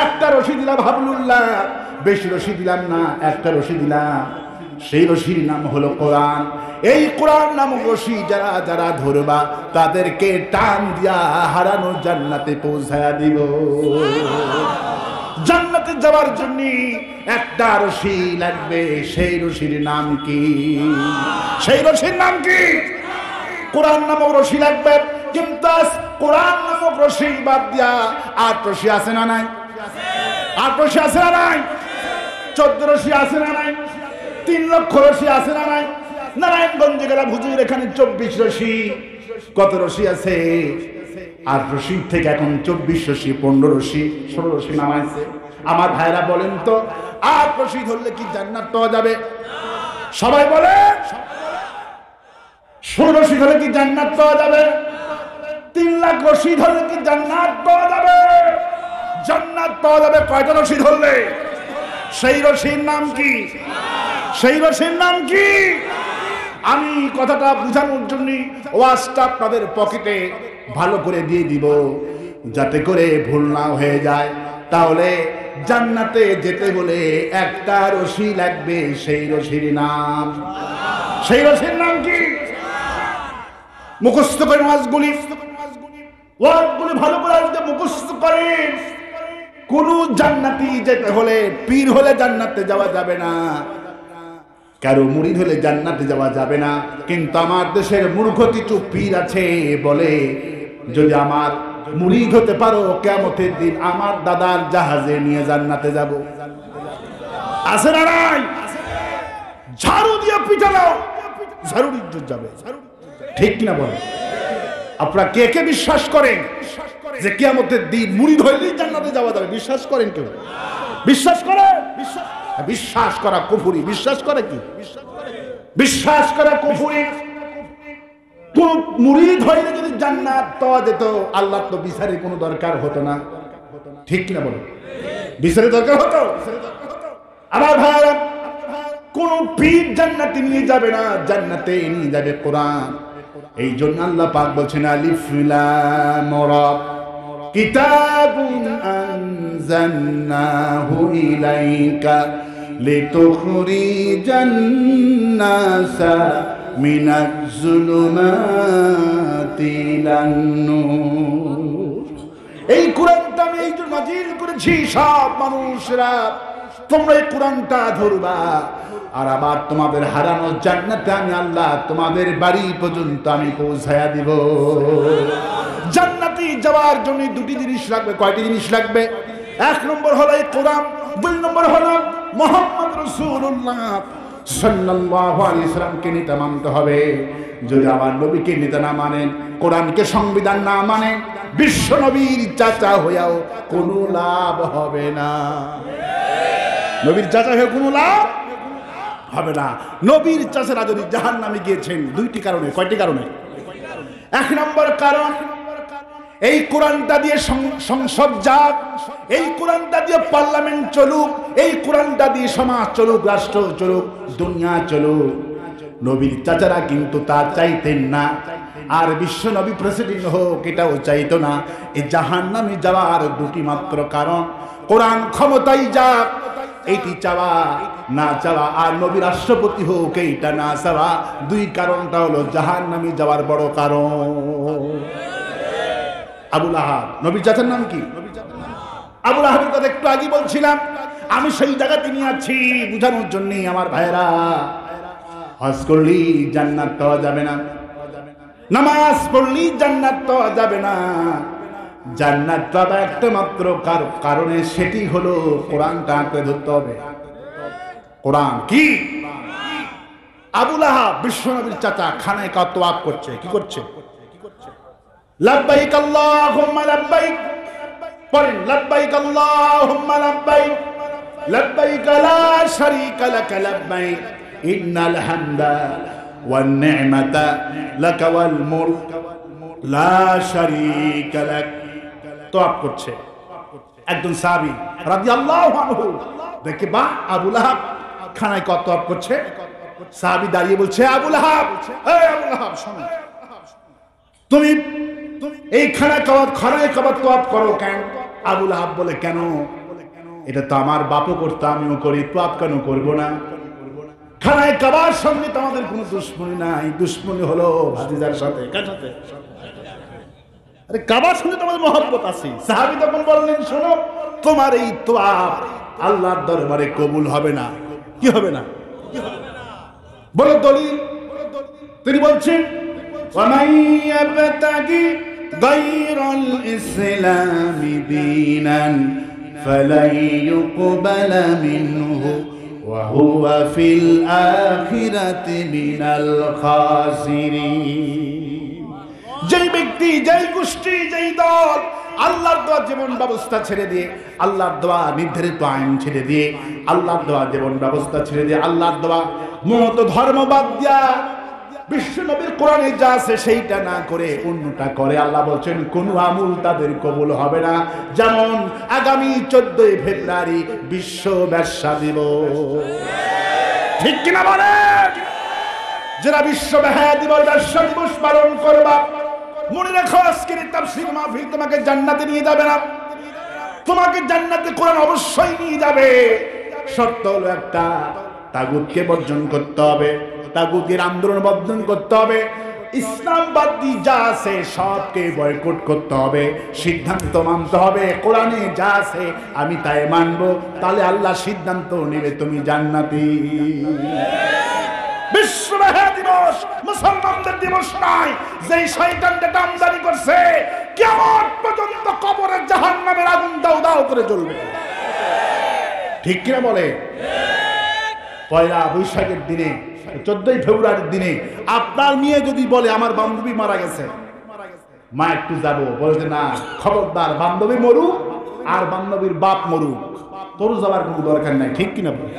একটা রশি দিলাম হাবলুল্লাহ, বেশি রশি দিলাম না, একটা রশি দিলাম। সেই রশির নাম হলো কোরআন। এই কোরআন নামক রশি যারা যারা ধরবা তাদেরকে টান দিয়া হারানো জান্নাতে পৌঁছায়া দিব। জান্নাতে যাওয়ার জন্য একটা রশি লাগবে, সেই রশির নাম কি? সেই রশির নাম কি? কোরআন নামক রশি লাগবে। কিন্তু কোরআন নামক রশি বাদ দিয়া 8 রশি আছে না নাই? 8 রশি আছে না নাই? 14 রশি আছে না নাই? 3 লক্ষ রশি আছে না নাই? নারায়ণগঞ্জে গেলাম হুজুর, এখানে 24 রশি। কত রশি আছে? 8 রশি থেকে এখন 24 রশি, 15 রশি, 16 রশি নামাইছে। আমার ভাইরা বলেন তো, 8 রশি ধরলে কি জান্নাত পাওয়া যাবে? সবাই বলে 16 রশি ধরলে কি জান্নাত পাওয়া যাবে? 3 লাখ রশি ধরলে কি জান্নাত পাওয়া যাবে? জান্নাত পাওয়া যাবে কয়টা রশি ধরলে? সেই রশির নাম কি? সেই রশির নাম কি? আমি কথাটা বোঝানোর জন্য ওয়াজটা আপনাদের পকেটে ভালো করে দিয়ে দিব, যাতে করে ভুল না হয়ে যায়। তাহলে জান্নাতে যেতে হলে একটা রশি লাগবে, সেই রশির নাম, সেই রশির নাম কি? মুখস্থ করেন ওয়াজগুলি, ওয়াজগুলি ভালো করে আজকে মুখস্থ করেন। কোন জান্নাতি যেতে হলে পীর হলে জান্নাতে যাওয়া যাবে না, কারো মুরিদ হলে জান্নাতে যাওয়া যাবে না। কিন্তু আমার দেশের মূর্খ কিছু পীর আছে, বলে যদি আমার মুরিদ হতে পারো কিয়ামতের দিন আমার দাদার জাহাজে নিয়ে জান্নাতে যাব। আছে না নাই? ঝাড়ু দিয়ে পিটানো, ঝাড়ু দিয়ে যাবে। ঠিক কিনা বলেন? আপনারা কে কে বিশ্বাস করেন যে কিয়ামতের দিন মুরিদ হইলেই জান্নাতে যাওয়া যাবে? বিশ্বাস করেন কেউ? বিশ্বাস করে? বিশ্বাস করা কুফরি। বিশ্বাস করে কি? বিশ্বাস করা কুফরি। কোন মুরিদ হইলে যদি জান্নাত পাওয়া যেত, আল্লাহ তো বিচারের কোনো দরকার হতো না। ঠিক কিনা বলো? বিচারের দরকার হতো? আমার ভাইরা, কোন পীর জান্নাতে নিয়ে যাবে না, জান্নাতে নিয়ে যাবে কোরআন। এই জন্য আল্লাহ পাক বলছেন আলিফ লাম রা কিতাবুন আনজালনাহু ইলাইকা লিতুখরিজান নাসা মিনাজ যুলুমাতি ইলান নূর। এই কোরআনটা আমি এই জন্য নাযিল করেছি, সব মানুষরা তোমরা এই কোরআনটা ধরবা, আর আবার তোমাদের হারানো জান্নাতে আমি আল্লাহ তোমাদের বাড়ি পর্যন্ত আমি পৌঁছায়া দিব। জান্নাতে যাওয়ার জন্য 2টি জিনিস লাগবে। কয়টি জিনিস লাগবে? 1 নম্বর হলো এই কোরআন, 2 নম্বর হলো মুহাম্মদ রাসূলুল্লাহ সাল্লাল্লাহু আলাইহি সাল্লামকে নিতে মানতে হবে। যদি আমার নবীকে নিতে না মানেন, কোরআনকে সংবিধান না মানেন, বিশ্ব নবীর চাচা হইয়াও কোনো লাভ হবে না। নবীর চাচা হয়ে কোনো লাভ হবে না। নবীর চাচারা যদি জাহান্নামে গিয়েছেন 2টি কারণে। কয়টি কারণে? 1 নম্বর কারণ, এই কোরআনটা দিয়ে সংসদ যাক, এই কোরআনটা দিয়ে পার্লামেন্ট চলুক, এই কোরআনটা দিয়ে সমাজ চলুক, রাষ্ট্র চলুক, দুনিয়া চলুক। নবীর চাচারা কিন্তু তা চাইতেন না, আর বিশ্ব নবী প্রেসিডেন্ট হোক এটাও চাইতো না। এই জাহান্নামে যাওয়ার 2টি মাত্র কারণ, কোরআন ক্ষমতায় যাক এইটি চাওয়া না চাওয়া, আর নবী রাষ্ট্রপতি হোক এইটা না চাওয়া। 2 কারণটা হলো জাহান্নামে যাওয়ার বড় কারণ। আবু লাহাব, নবীর চাচার নাম কি? আবু লাহাবের কথা একটু আগে বলছিলাম। আমি সেই জায়গাতে নিয়ে আছি বুঝানোর জন্য। আমার ভাইরা, হজ করলি জান্নাত পাওয়া যাবে না, নামাজ পড়লি জান্নাত পাওয়া যাবে না। জান্নাত পাওয়া একটা মাত্র কারণে, সেটি হলো কোরআনটা আঁকড়ে ধরতে হবে। কোরআন কি? আবু লাহাব বিশ্বনবীর চাচা খানায় কাবা তওয়াফ করছে। কি করছে? লাব্বাইক আল্লাহুম্মা লাব্বাইক পড়েন, লাব্বাইক আল্লাহুম্মা লাব্বাইক লাব্বাইক লা শারীকা লাক লাব্বাইক ইন্নাল হামদা ওয়ান নি'মাতা লাক ওয়াল মুলক লা শারীকা লাক। তওয়াফ করছে একজন সাহাবী রাদিয়াল্লাহু আনহু। দেখে বাহ, আবু লাহাব খানায় কাবা তওয়াফ করছে। সাহাবী দাঁড়িয়ে বলছে, আবু লাহাব, এই আবু লাহাব শোনো, তুমি এই খানায় কাবাত করো কেন? আবু লাহাব বলে, কেন? এটা তো আমার বাপও করতো, আমিও করি, তোয়াব কেন করবো না? খানায় কাবার সঙ্গে তো আমাদের কোনো দুশ্মনী নাই, দুশ্মনী হলো ভাতিজার সাথে। কার সাথে? আরে কাবার সঙ্গে তো আমাদের মহব্বত আছে। সাহাবী তখন বললেন, শোনো, তোমার এই তোয়াব আল্লাহর দরবারে কবুল হবে না। কি হবে না? বলো দলিল। তিনি বলছেন, وَمَن يَبْتَغِ غَيْرَ الْإِسْلَامِ دِينًا فَلَن يُقْبَلَ مِنْهُ وَهُوَ فِي الْآخِرَةِ مِنَ الْخَاسِرِينَ। যেই ব্যক্তি, যেই গোষ্ঠী, যেই দল আল্লাহর দেওয়া জীবন ব্যবস্থা ছেড়ে দিয়ে, আল্লাহর দেওয়া নির্ধারিত আইন ছেড়ে দিয়ে, আল্লাহর দেওয়া জীবন ব্যবস্থা ছেড়ে দিয়ে, আল্লাহর দেওয়া মত ধর্ম বাদ দিয়া বিশ্ব নবীর কোরআনে যা আছে সেইটা না করে অন্যটা করে, আল্লাহ বলছেন কোন আমল তাদের কবুল হবে না। যেমন আগামী 14 ফেব্রুয়ারি বিশ্ব ব্যবসা দিবস, ঠিক কিনা বলেন? যারা বিশ্ব ব্যবসা দিবস পালন করবা, মনে রাখো আজকের তাফসীর মাহফিল তোমাকে জান্নাতে নিয়ে যাবে না। তোমাকে জান্নাতে কোরআন অবশ্যই নিয়ে যাবে। শর্ত হলো একটা, তাগুতকে বর্জন করতে হবে, তাগুতের আন্দোলন বর্জন করতে হবে, ইসলামবাদী যা আছে সবকে বয়কট করতে হবে, সিদ্ধান্ত মানতে হবে কোরআনে যা আছে আমি তাই মানব, তাহলে আল্লাহ সিদ্ধান্ত নেবে তুমি জান্নাতি। বিশ্ব দিবস মুসলমানদের দিবস নয়, যেই শয়তানটা আমদানি করছে কিয়ামত পর্যন্ত কবরের জাহান্নামের আগুন দাও দাও করে জ্বলবে। ঠিক কিনা বলে? পয়লা বৈশাখের দিনে, 14 ফেব্রুয়ারির দিনে আপনার মেয়ে যদি বলে আমার বান্ধবী মারা গেছে, মা একটু যাবো, বলতে না, খবরদার, বান্ধবী মরুক আর বান্ধবীর বাপ মরুক, তোর যাওয়ার কোনো দরকার নাই। ঠিক কিনা বলে?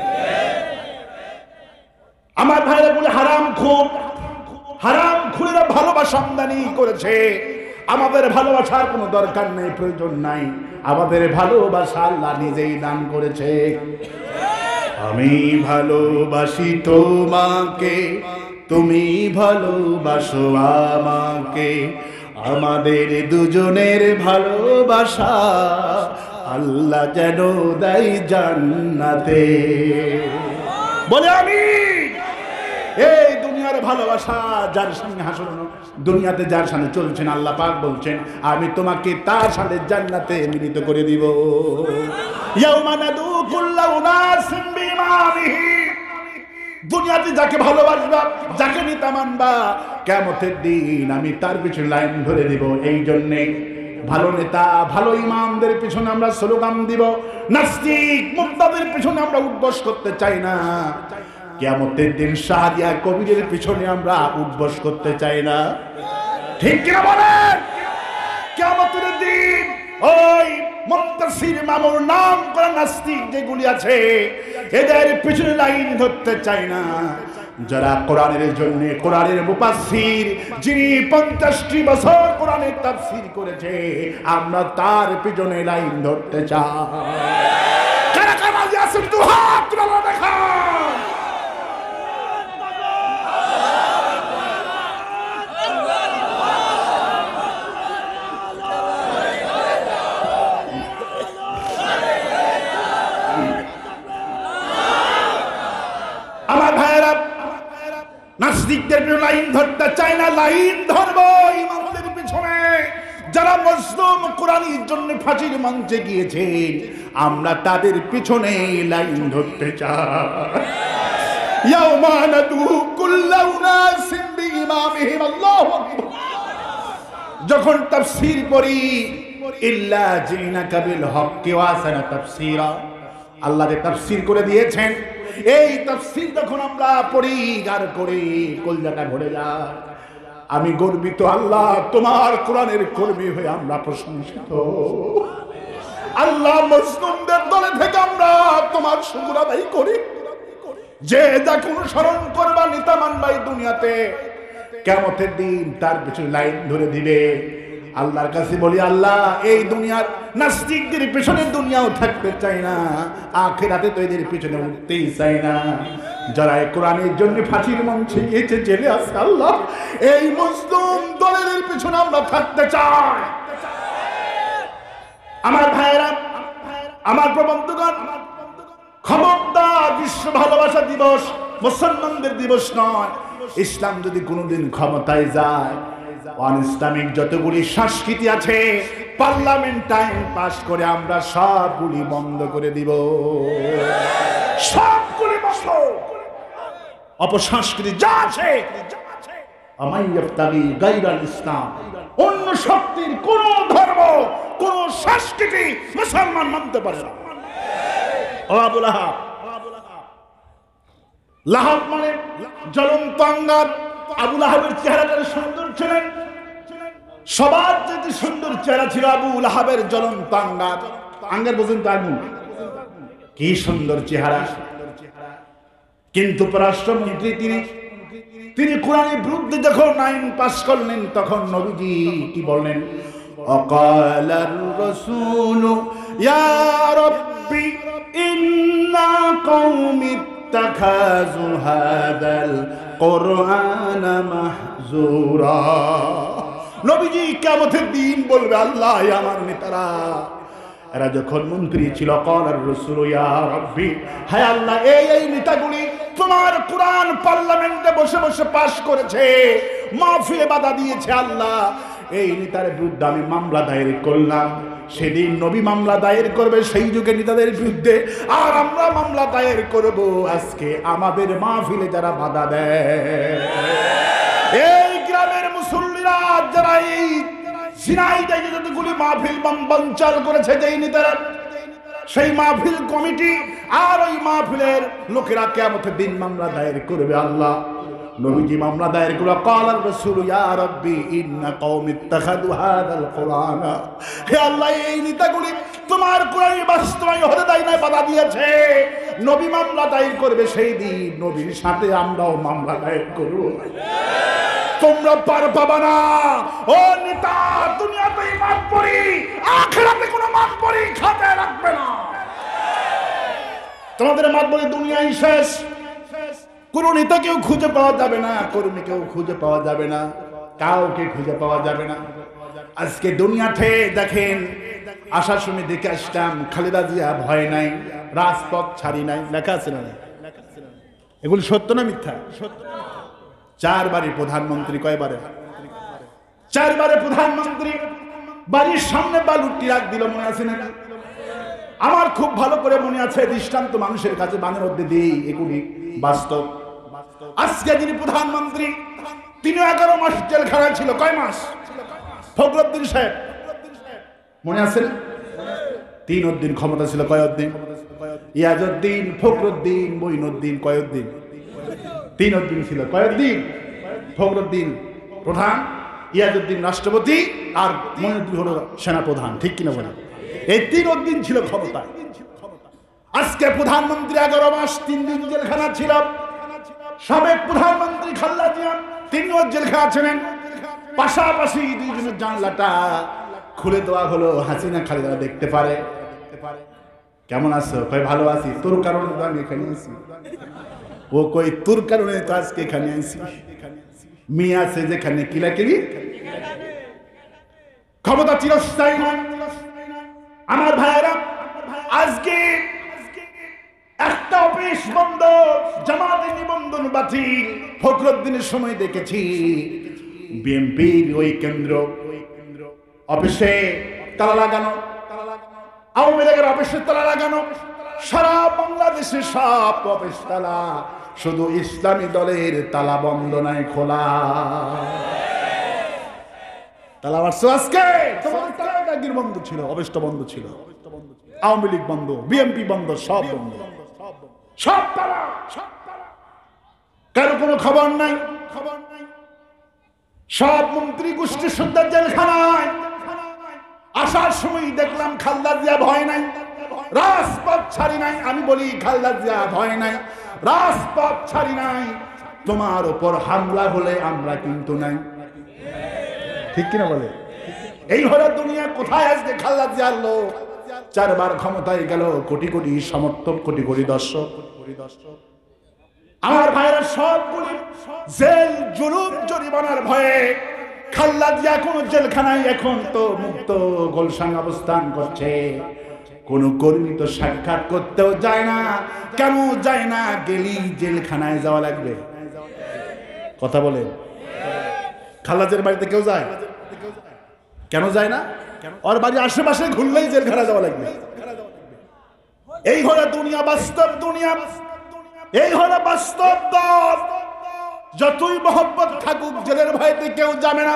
আমার ভাইরা বলে হারাম খুরেরা ভালোবাসা আমদানি করেছে, আমাদের ভালোবাসার কোনো দরকার নেই, প্রয়োজন নাই। আমাদের ভালোবাসা আল্লাহ নিজেই দান করেছে। আমি ভালোবাসি তোমাকে, তুমি ভালোবাসো আমাকে, আমাদের দুজনের ভালোবাসা আল্লাহ যেন দেয় জান্নাতে। বলে আমি এই দুনিয়ার ভালোবাসা যার সঙ্গে হাসন, দুনিয়াতে যার সাথে চলছেন, আল্লাহ পাক বলছেন আমি তোমাকে তার সাথে জান্নাতে মিলিত করে দিব। ইয়াউমা নাদু কুল্লু উনাসিন বিইমানিহি, দুনিয়াতে যাকে ভালোবাসবা, যাকে নিতে মানবা, কিয়ামতের দিন আমি তার পিছনে লাইন ধরে দিব। এই জন্যে ভালো নেতা, ভালো ইমামদের পিছনে আমরা স্লোগান দিব, নাস্তিক মুক্তাদের পিছনে আমরা উদ্বোস করতে চাই না। কিয়ামতের দিন শাহরিয়া কবিরের পিছনে আমরা উদ্বোস করতে চাই না। ঠিক কিনা বলেন? কিয়ামতের দিন ওই মুন্তাসির মামুর নাম করা নাস্তিক যেগুলি আছে এদের পিছনে লাইন ধরতে চাই না। যারা কোরআনের জন্য, কোরআনের মুফাসসির, যিনি 50টি বছর কোরআনের তাফসীর করেছে, আমরা তার পিছনে লাইন ধরতে চাই। কারা কারা আছেন তো হাত তুলে দেখান। আমার ভাইয়েরা, নাস্তিকদের পিছনে লাইন ধরতে চাই না, লাইন ধরবো ইমামদের পিছনে। যারা মজলুম কোরআনের জন্য ফাঁসির মঞ্চে গিয়েছেন, আমরা তাদের পিছনে লাইন ধরতে চাই। ইয়াউমা নাদু কুল্লু উনাসিন বিইমামিহিম, আল্লাহু আকবার। যখন তাফসীর পড়ি, ইল্লা জিনাকা বিল হক্কি ওয়া আহসানা তাফসীরা, আল্লাহ যে তাফসীর করে দিয়েছেন, এই তাফসীর যখন আমরা পড়ি আর করি, কলজাটা ভরে যায়। আমি গর্বিত আল্লাহ, তোমার কোরআনের কর্মী হয়ে আমরা প্রশংসিত। আল্লাহ, মুসলিমদের দলে থেকে আমরা তোমার শুকর আদায় করি। যে যাকে অনুসরণ করবা, নিতা মানবা এই দুনিয়াতে, কিয়ামতের দিন তার পিছনে লাইন ধরে দিবে। আল্লাহর কাছে বলি, আল্লাহ এই দুনিয়ার নাস্তিকদের পিছনে দুনিয়াও থাকতে চাই না, আখিরাতে তো এদের পিছনে উঠতেই চাই না। যারা এই কোরআনের জন্য ফাঁসির মঞ্চে গিয়েছে, জেলে আছে, আল্লাহ এই মুসলিম দলের পিছনে আমরা থাকতে চাই। আমার ভাইয়েরা, আমার প্রবন্ধগণ, খবরদার, বিশ্ব ভালোবাসা দিবস মুসলমানদের দিবস নয়। ইসলাম যদি কোনোদিন ক্ষমতায় যায়, অনইসলামিক যতগুলি সংস্কৃতি আছে পার্লামেন্ট টাইম পাস করে আমরা সবগুলি বন্ধ করে দিব, সবগুলি বন্ধ। অপসংস্কৃতি যা আছে, আমাইয়াবতাগি গায়রাল ইসলাম, অন্য শক্তির কোন ধর্ম, কোন সংস্কৃতি মুসলমান মানতে পারে না। আবু লাহাব, লাহাব মানে জ্বলন্ত আঙ্গার। আবু লাহাবের চেহারাটা সুন্দর ছিলেন, সবার চেয়ে সুন্দর চেহারা ছিল আবু লাহাবের জ্বলন্ত আঙ্গার। আঙ্গার বোঝেন তো, আগুন, কি সুন্দর চেহারা। কিন্তু পররাষ্ট্রমন্ত্রী তিনি কোরআনের বিরুদ্ধে যখন আইন পাশ করলেন, তখন নবীজি কি বললেন? অকালার রাসূলু ইয়া রাব্বি ইন্না কওমি ইত্তাখাযু হাযাল কুরআনা মাহজুরা। নবীজি কিয়ামতের দিন বলবে, আল্লাহ আমার নেতারা, এরা যখন মন্ত্রী ছিল, ক্বালার রাসূলু ইয়া রাব্বি, হায় আল্লাহ এই নেতাগুলি তোমার কোরআন পার্লামেন্টে বসে বসে পাশ করেছে, মাহফিলে বাধা দিয়েছে, আল্লাহ এই নেতার বিরুদ্ধে আমি মামলা দায়ের করলাম। সেদিন নবী মামলা দায়ের করবে সেই যুগে নেতাদের বিরুদ্ধে, আর আমরা মামলা দায়ের করব আজকে আমাদের মাহফিলে যারা বাধা দেয়। এই গ্রামের মুসল্লিরা যারা এই ঝিনাইদহে যতগুলি মাহফিল বানচাল করেছে যেই নেতারা, সেই মাহফিল কমিটি আর ওই মাহফিলের লোকেরা কিয়ামতের দিন মামলা দায়ের করবে। আল্লাহ নবীজি মামলা দায়ের করে ক্বালার রাসূলু ইয়া রাব্বি ইন্না কওমি ইত্তাখাযু হাযাল কুরআনা, হে আল্লাহ এই নেতাগুলি তোমার কোরআন বাস্তবায়ন হতে দেয় না, বাধা দিয়েছে। নবী মামলা দায়ের করবে সেই দিন, নবীর সাথে আমরাও মামলা দায়ের করব। তোমরা পার পাবা না ও নেতা, দুনিয়াতেই মাতবরি, আখিরাতে কোনো মাতবরি খাতে রাখবে না। তোমাদের মাতবরি দুনিয়ায় শেষ। কোন নেতাকেও খুঁজে পাওয়া যাবে না, কর্মীকেও খুঁজে পাওয়া যাবে না, কাউকে খুঁজে পাওয়া যাবে না। আজকে দুনিয়াতে দেখেন, আসার সময় দেখে আসলাম খালেদা জিয়া ভয় নাই, রাজপথ ছাড়ি নাই, লেখা আছে না? এগুলো সত্য না মিথ্যা? সত্য। চারবারের প্রধানমন্ত্রী, কয়বারে? চারবারে প্রধানমন্ত্রী বাড়ির সামনে বালুর ট্রাক দিল, মনে আছে না? আমার খুব ভালো করে মনে আছে, দৃষ্টান্ত মানুষের কাছে বানের মধ্যে দিই, এগুলি বাস্তব। আজকে যিনি প্রধানমন্ত্রী, তিনি 11 মাস জেলখানায় ছিল। কয় মাস? ফখরুদ্দিন সাহেব, মনে আছে না? 3 দিন ক্ষমতা ছিল। কয়দিন? ইয়াজউদ্দিন, ফখরুদ্দিন, মঈনুদ্দিন, কয়দিন? 3 দিন ছিল। কয়দিন? ফখরুদ্দিন প্রধান, ইয়াজউদ্দিন রাষ্ট্রপতি, আর মঈনুদ্দিন হলো সেনাপ্রধান, ঠিক কিনা বলে? এই 3 দিন ছিল ক্ষমতায়। আজকে প্রধানমন্ত্রী 11 মাস 3 দিন জেলখানা ছিল। সাবেক প্রধানমন্ত্রী খালেদা জিয়া তিনিও জেলখানা ছিলেন। পাশাপাশি দুইজনের জানলাটা খুলে দেওয়া হলো, হাসিনা খালেদা দেখতে পারে। কেমন আছো? কই ভালো আছি, তোর কারণে তো আমি এখানে আছি। ও কই তোর কারণে তো আজকে এখানে আছি। মেয়ে আছে যেখানে কিলাকিলি। ক্ষমতা চিরস্থায়ী নয়। আমার ভাইয়েরা, আজকে একটা অফিস বন্ধ, জামাতের নিবন্ধন বাতিল। ফখরুদ্দিনের সময় দেখেছি বিএনপির ওই কেন্দ্র অফিসে তালা লাগানো, আওয়ামী লীগের অফিসে তালা লাগানো, সারা বাংলাদেশে সব অফিস তালা, শুধু ইসলামী দলের তালা বন্ধ নাই, খোলা। তালা মারছো আজকে? তোমাদের তালা একদিন বন্ধ ছিল, অফিসটা বন্ধ ছিল। আওয়ামী লীগ বন্ধ, বিএনপি বন্ধ, সব বন্ধ, সব তালা। কারো কোনো খবর নাই। সব মন্ত্রী গোষ্ঠী শুদ্ধ জেলখানায়। আসার সময় দেখলাম খালেদা জিয়া ভয় নাই, রাজপথ ছাড়ি নাই। আমি বলি খালেদা জিয়া ভয় নাই, রাজপথ ছাড়ি নাই। তোমার উপর হামলা হলে আমরা কিন্তু নাই, ঠিক কিনা বলে? এই হলো দুনিয়া। কোথায় আজকে খালেদা জিয়ার লোক 4 বার ক্ষমতায় গেল, কোটি কোটি সমর্থক, কোটি কোটি দর্শক। আমার ভাইরা সবগুলি জেল জুলুম জরিমানার ভয়ে খালেদা কোন জেলখানায় এখন তো মুক্ত গোলশান অবস্থান করছে। কোন কর্মী তো সাক্ষাৎ করতেও যায় না। কেন যায় না? গেলি জেলখানায় যাওয়া লাগবে। কথা বলেন, খালেদার বাড়িতে কেউ যায়? কেন যায় না? ওর বাড়ির আশেপাশে ঘুরলেই জেলখানা যাওয়া লাগবে। এই হলো দুনিয়া, বাস্তব দুনিয়া, এই হলো বাস্তব দল। যতই মহব্বত থাকুক, জেলের ভয়তে কেউ যাবে না,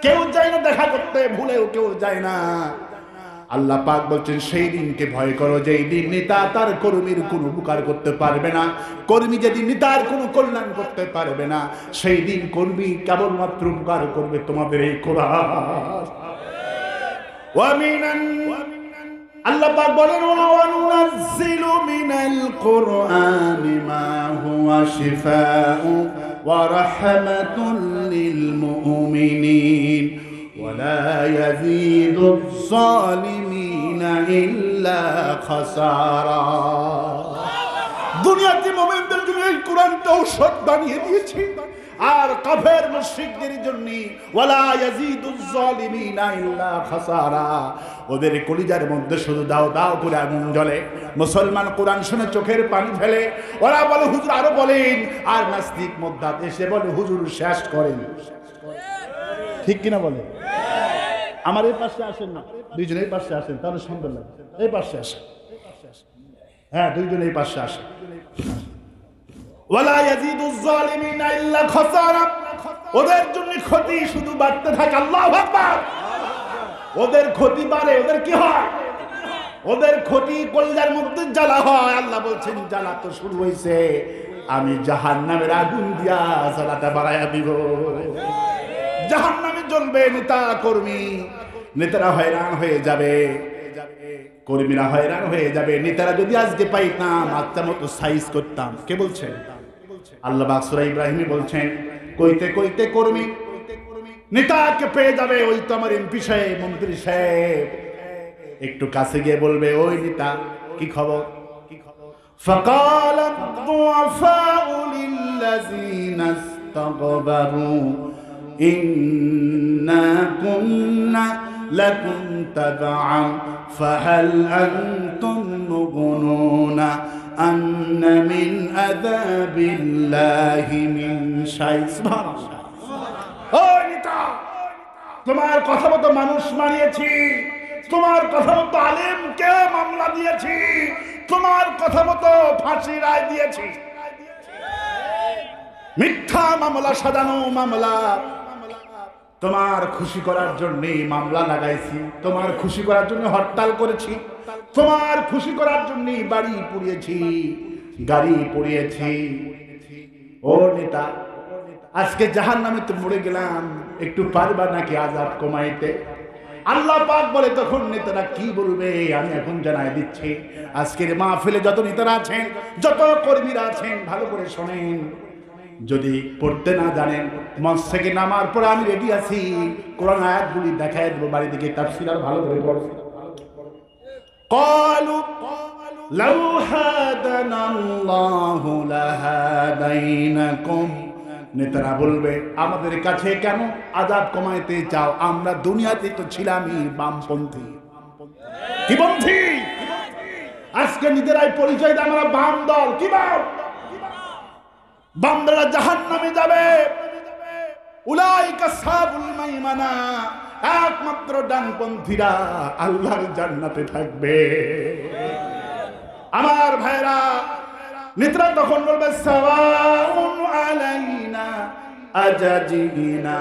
কেউ যায় না দেখা করতে, ভুলেও কেউ যায় না। আল্লাহ পাক বলছেন সেই দিনকে ভয় করো যেই দিন নেতা তার কর্মীর কোনো উপকার করতে পারবে না, কর্মী যেদিন নেতার কোনো কল্যাণ করতে পারবে না, সেই দিন কর্মী কেবলমাত্র উপকার করবে তোমাদের এই কোরআন। আল্লাহ পাক বলেন ওয়া নুনাজ্জিলু মিনাল কুরআনি মা হুয়া শিফাউ ওয়া রাহমাতুল লিল মুমিনিন ওয়া লা ইয়াজিদুজ জালিমিনা ইল্লা খাসারা। দুনিয়াতে মুমিনদের জন্য এই কোরআনটা ঔষধ বানিয়ে দিয়েছি, আর কাফের মুশরিকদের জন্য ওয়ালা ইয়াজিদুজ জালিমিনা ইল্লা খাসারা। ওদের কলিজার মধ্যে শুধু দাও দাও করে আগুন জ্বলে। মুসলমান কোরআন শুনে চোখের পানি ফেলে, ওরা বলে হুজুর আরো বলেন, আর নাস্তিক মুদ্দাত এসে বলে হুজুর শেষ করেন। ঠিক কিনা বলে? আমার এই পাশে আসেন না, দুইজন এই পাশে আসেন, তাহলে সুন্দর লাগে। এই পাশে আসেন, হ্যাঁ দুইজন এই পাশে আসেন। ওয়ালা ইয়াজিদুজ জালিমিনা ইল্লা খাসারা। ওদের জন্য ক্ষতি শুধু বাড়তে থাকে। আল্লাহু আকবার। ওদের ক্ষতি বাড়ে, ওদের কি হয়? ওদের ক্ষতি কলিজার মধ্যে জ্বালা হয়। আল্লাহ বলছেন জ্বালা তো শুরু হয়েছে, আমি জাহান্নামের আগুন দিয়া জ্বালাটা বাড়াইয়া দিব। জাহান্নামে জ্বলবে নেতা কর্মী, নেতারা হয়রান হয়ে যাবে, কর্মীরা হয়রান হয়ে যাবে। নেতারা যদি আজকে পাইতাম আত্মা মতো সাইজ করতাম। কে বলছেন? আল্লাহ পাক সূরা ইব্রাহিমে বলছেন কইতে কইতে কর্মী নেতাকে পেয়ে যাবে। ওই তো আমার এমপি সাহেব, মন্ত্রী সাহেব, একটু কাছে গিয়ে বলবে ওই নেতা কি খবর? ফাকালা দুআফাউ লিল্লাযিনা ইসতাগবারু ইন্না কুন্না লাকুম তাবআন ফাহাল আনতুম মুগনুনা আন্না মিন আযাবিল্লাহি মিন শাই। সুবহানাল্লাহ। ওই নেতা, তোমার কথা মতো মানুষ মারিয়েছি, তোমার কথা মতো আলেমকে মামলা দিয়েছি, তোমার কথা মতো ফাঁসি রায় দিয়েছি। মিথ্যা মামলা, সাজানো মামলা, তোমার খুশি করার জন্য মামলা লাগাইছি, তোমার খুশি করার জন্য হরতাল করেছি, তোমার খুশি করার জন্য বাড়ি পুড়িয়েছি, গাড়ি পুড়িয়েছি। ও নেতা, আজকে জাহান্নামে তো মরে গেলাম, একটু পারবা নাকি আযাব কমাইতে? আল্লাহ পাক বলে তখন নেতারা কি বলবে আমি এখন জানাই দিচ্ছি। আজকের মাহফিলে যত নেতারা আছেন, যত কর্মীরা আছেন, ভালো করে শোনেন। যদি পড়তে না জানেন, মঞ্চ থেকে নামার পর আমি রেডি আছি, কোরআন আয়াতগুলি দেখায় দেবো, বাড়ি থেকে তাফসীর আর ভালো করে পড়ো। ক্বালু লাউ হাদানাল্লাহু লাহাদাইনাকুম। নেতারা বলবে আমাদের কাছে কেন আযাব কমাইতে চাও? আমরা দুনিয়াতে তো ছিলামই বামপন্থী। কি পন্থী? আজকে নিজেরাই পরিচয় দেয় আমরা বাম দল। কি বাম? বামরা জাহান্নামে যাবে। উলাইকা সাবুল মাইমানা, একমাত্র ডানপন্থীরা আল্লাহর জান্নাতে থাকবে। আমার ভাইরা, নেতারা তখন বলবে সাওয়াউন আলাইনা আজাজিনা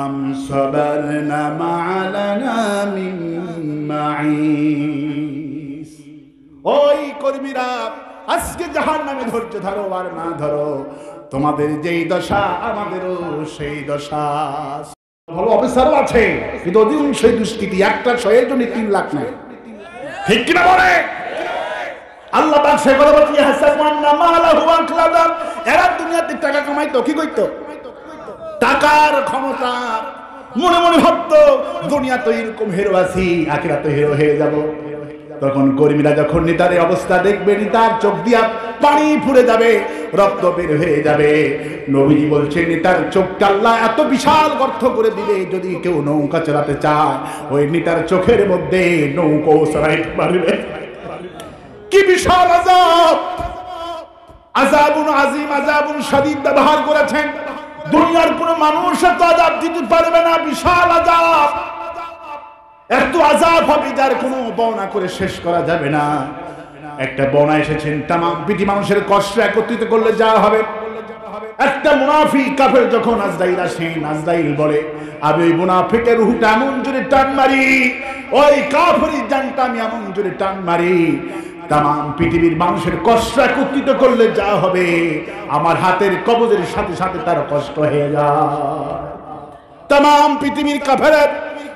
আম সাবারনা মা'লানা মিন মাঈস। ওই কর্মীরা আজকে জাহান্নামে ধৈর্য ধরো আর না ধরো, তোমাদের যেই দশা আমাদেরও সেই দশা। ভালো অফিসারও আছে, কিন্তু অধিকাংশই দুষ্কৃতী। একটা শয়ের জন্য 3 লাখ নেয়। ঠিক কিনা বলে? আল্লাহ পাক সে কথা বলতে হাসাবান্না মালাহু আখলাদা। এরা দুনিয়াতে টাকা কামাইতো, কি কইতো? টাকার ক্ষমতা। মনে মনে ভাবতো দুনিয়া তো এরকম হিরো আছি, আখিরাতে হিরো হয়ে যাব। তখন কর্মীরা যখন নেতার এই অবস্থা দেখবে, নেতার চোখ দিয়া পানি ফুরে যাবে, রক্ত বের হয়ে যাবে। নবীজি বলছেন নেতার চোখটা আল্লাহ এত বিশাল গর্ত করে দিবে, যদি কেউ নৌকা চালাতে চায় ওই নেতার চোখের মধ্যে নৌকো চালাইতে পারবে। কি বিশাল আযাব! আযাবুন আযীম, আযাবুন শাদীদ ব্যবহার করেছেন। দুনিয়ার কোন মানুষ এত আযাব দিতে পারবে না, বিশাল আযাব। এত আযাব হবে যার কোনো বর্ণনা করে শেষ করা যাবে না। একটা বর্ণনা এসেছেন তামাম পৃথিবী মানুষের কষ্ট একত্রিত করলে যা হবে। একটা মুনাফিক কাফের যখন আজরাইল আসেন, আজরাইল বলে আমি ওই মুনাফিকের রূহটা এমন জোরে টান মারি, ওই কাফেরের জানটা আমি এমন জোরে টান মারি, তামাম পৃথিবীর মানুষের কষ্ট একত্রিত করলে যা হবে আমার হাতের কবজের সাথে সাথে তার কষ্ট হয়ে যায়। তামাম পৃথিবীর কাফেরের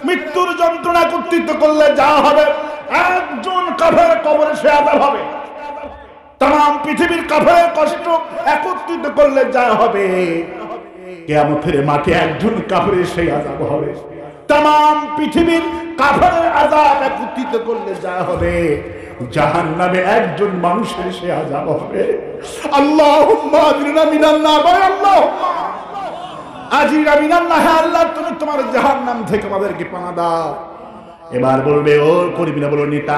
মৃত্যুর যন্ত্রণা একত্রিত করলে যা হবে একজন কাফের কবরে সে আযাব হবে। তামাম পৃথিবীর কাফেরের কষ্ট একত্রিত করলে যা হবে কিয়ামতের মাঠে একজন কাফেরের সেই আযাব হবে। তামাম পৃথিবীর কাফেরের আযাব একত্রিত করলে যা হবে জাহান্নামে একজন মানুষের সে আযাব হবে। আল্লাহুম্মা আজরিনা মিনান নার, আল্লাহুম্মা আজরিনা মিনান নার। হে আল্লাহ তুমি তোমার জাহান্নাম থেকে আমাদেরকে পানা দাও। এবার বলবে ও কর্মীরা, বলো নেতা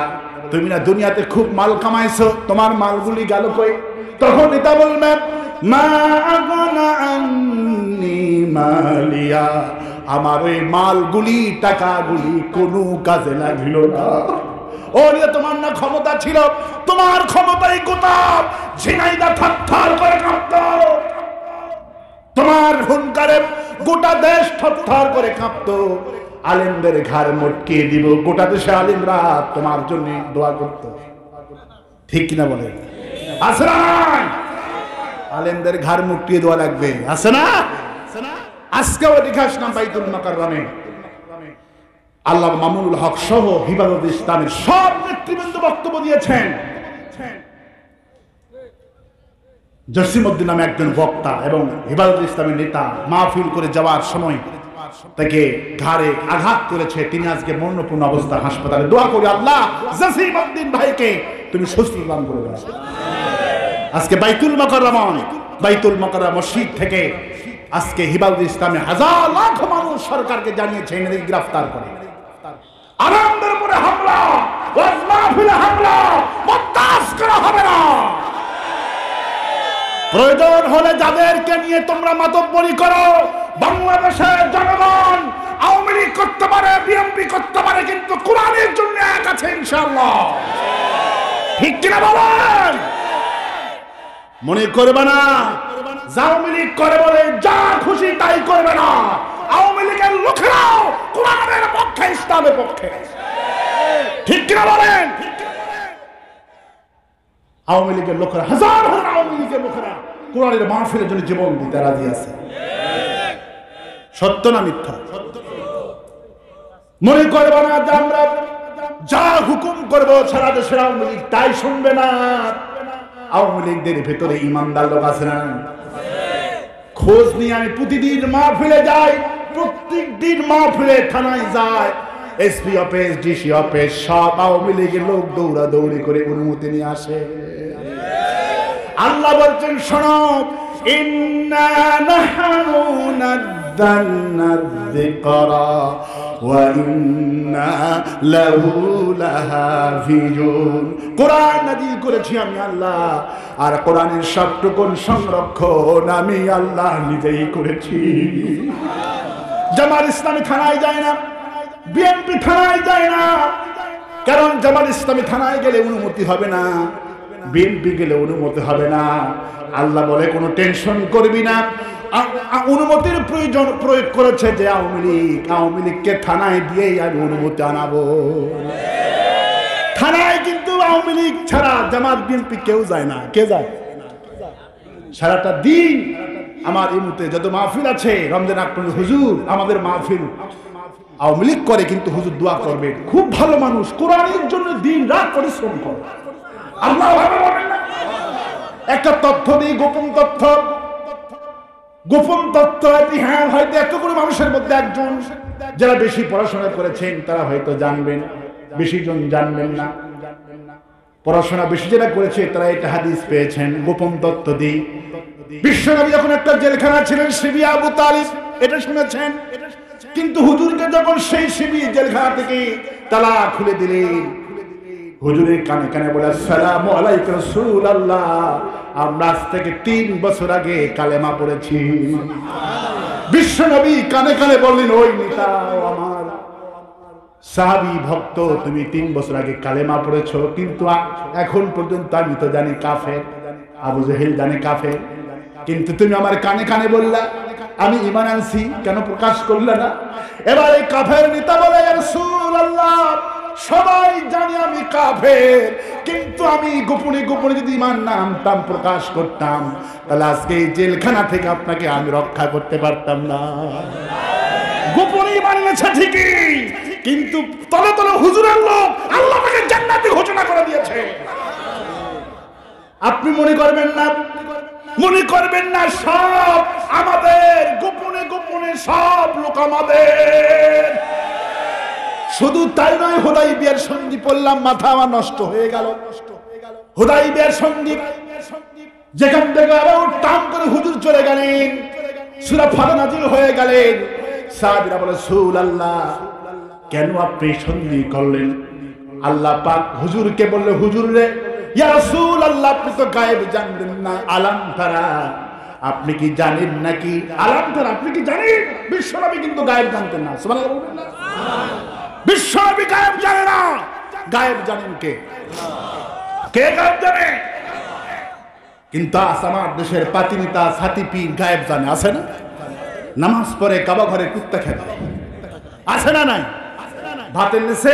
তুমি না দুনিয়াতে খুব মাল কামাইছো, তোমার মালগুলি গেল কই? তখন নেতা বলবে মা আগনা আন্নি মালিয়া, আমার ওই মালগুলি টাকাগুলি কোনো কাজে লাগলো না। ও নিয়ে তোমার না ক্ষমতা ছিল, তোমার ক্ষমতাই গোটাপ ঝিনাইদা থরথর করে কাঁপতো, তোমার হুঙ্কারে গোটা দেশ থরথর করে কাঁপতো। আলেমদের ঘাড় মটকে দিব, গোটা দেশে আলেমরা তোমার জন্য দোয়া করত। ঠিক কিনা বলে? আছে না? আলেমদের ঘাড় মটকে দোয়া লাগবে, আছে না? আজকেও দেখাস না বাইতুল মুকাররমে আল্লাহ মামুনুল হক সহ হিফাজতে ইসলামের সব নেতৃবৃন্দ বক্তব্য দিয়েছেন। জসিমউদ্দিন নামে একজন বক্তা এবং হিফাজতে ইসলামের নেতা মাহফিল করে যাওয়ার সময় তাকে ঘাড়ে আঘাত করেছে। তিনি আজকে মরণপূর্ণ অবস্থা হাসপাতালে। দোয়া করি আল্লাহ জসিমউদ্দিন ভাইকে তুমি সুস্থতা দান করে দাও। আজকে বাইতুল মুকাররম মসজিদ থেকে আজকে হিফাজতে ইসলামে হাজার লাখ মানুষ সরকারকে জানিয়েছে এনে গ্রেফতার করে। আরামদের উপরে হামলা, ওয়াজ মাহফিলে হামলা বরদাস্ত করা হবে না। প্রয়োজন হলে যাদেরকে নিয়ে তোমরা মাতব্বরি করো, বাংলাদেশের জনগণ আওয়ামী লীগ করতে পারে, বিএনপি করতে পারে, কিন্তু কোরআনের জন্য এক আছে ইনশাআল্লাহ। ঠিক কিনা বলেন? মনে করবে না আওয়ামী লীগ করে বলে যা খুশি তাই করবে না। আওয়ামী লীগের লোকেরাও কোরআনের পক্ষে, ইসলামের পক্ষে। ঠিক কিনা বলেন? আওয়ামী লীগের লোকেরা, হাজার হাজার আওয়ামী লীগের লোকেরা কোরআনের মাহফিলের জন্য জীবন দিতে রাজি আছে। সত্য না মিথ্যা? মনে করবে না যে আমরা যা হুকুম করবো সারা দেশের আওয়ামী লীগ তাই শুনবে না। আওয়ামী লীগদের ভেতরে ইমানদার লোক আছে না? খোঁজ নিয়ে আমি প্রতিদিন মাহফিলে যাই, প্রত্যেক দিন মাহফিলে থানায় যায়, এসপি অফিস, ডিসি অফিস, সব আওয়ামী লীগের লোক দৌড়া দৌড়ি করে অনুমতি নিয়ে আসে। আল্লাহ বলছেন শোনো, ইন্না নাহনু নাযালনা যিকরা ওয়া ইন্না লাহু লাহাফিজুন। কোরআন নাযিল করেছি আমি আল্লাহ, আর কোরআনের সবটুকু সংরক্ষণ আমি আল্লাহ নিজেই করেছি। জামাত ইসলামী থানায় যায় না, বিএনপি থানায় যায় না, কারণ জামাত ইসলামী থানায় গেলে অনুমতি হবে না, বিএনপি গেলে অনুমতি হবে না। আল্লাহ বলে কোনো টেনশন করবি না। অনুমতির প্রয়োজন প্রয়োগ করেছে যে আওয়ামী লীগকে থানায় দিয়েই আমি অনুমতি আনাবো। থানায় কিন্তু আওয়ামী লীগ ছাড়া জামাত বিএনপি কেউ যায় না। কে যায়? সারাটা দিন আমার এই মুহূর্তে যত মাহফিল আছে, রমজান আকবর হুজুর আমাদের মাহফিল আওয়ামী লীগ করে, কিন্তু হুজুর দোয়া করবে, খুব ভালো মানুষ, কোরআনের জন্য দিন রাত পরিশ্রম করে। আল্লাহ একটা তথ্য দিই, গোপন তথ্য। হ্যাঁ, হয়তো এতগুলো মানুষের মধ্যে একজন যারা বেশি পড়াশোনা করেছেন তারা হয়তো জানবেন। বেশি জন জানবেন না। পড়াশোনা বেশি যারা করেছে তারা এটা হাদিস পেয়েছেন। গোপন তত্ত্ব দিই, বিশ্বনবী যখন একটা জেলখানা ছিলেন শিবি আবু তালিব, এটা শুনেছেন। কিন্তু হুজুরকে যখন সেই শিবি জেলখানা থেকে তালা খুলে দিলেন, হুজুরের কানে কানে বলে আসসালামু আলাইকুম রাসূলুল্লাহ, আমরা আজ থেকে 3 বছর আগে কালেমা পড়েছি। বিশ্বনবী কানে কানে বললেন, ওই নেতা আমার সাহাবী ভক্ত, তুমি 3 বছর আগে কালেমা পড়েছো, কিন্তু এখন পর্যন্ত আমি তো জানি কাফের, আবু জেহেল জানে কাফের, কিন্তু তুমি আমার কানে কানে বললা আমি ঈমান আনছি, কেন প্রকাশ করলে না? এবার এই কাফের নেতা বলে, ইয়া রাসূলুল্লাহ, সবাই জানে আমি কাফের, কিন্তু আমি গোপনে গোপনে যদি ঈমান না আনতাম, প্রকাশ করতাম, তাহলে আজকে এই জেলখানা থেকে আপনাকে আমি রক্ষা করতে পারতাম না। গোপনে ঈমান এনেছে ঠিকই, কিন্তু তলে তলে হুজুরের লোক আল্লাহ তাকে জান্নাতে ঘোষণা করে দিয়েছে। আপনি মনে করবেন না, মনে করবেন না সব আমাদের, গোপনে গোপনে সব লোক আমাদের। শুধু তাই নয়, হুদাইবিয়ার সন্ধি পড়লাম, মাথা আমার নষ্ট হয়ে গেল। হুদাইবিয়ার সন্ধি, যেখান থেকে আরো টান করে হুজুর চলে গেলেন, সূরা ফাতহা নাযিল হয়ে গেলেন। সাহাবীরা বলে, রাসূলুল্লাহ, কেন আপনি সন্ধি করলেন? আল্লাহ পাক হুজুরকে বললে, হুজুর রে, ইয়া রাসূলুল্লাহ, আপনি তো গায়েব জানেন না, আলাম তারা, আপনি কি জানেন নাকি? আলাম তারা, আপনি কি জানেন? বিশ্বনবী কিন্তু গায়েব জানতেন না। সুবহানাল্লাহ বলবেন না? বিশ্বনবী গায়েব জানে না। গায়েব জানেন কে? কে গায়েব জানে? কিন্তু আমার দেশের পাতিনিতা সাথী পীর গায়েব জানে, আছে না? নামাজ পড়ে কাবা ঘরে কুত্তা খেতে, আছে না? নাই? ভাতের নিচে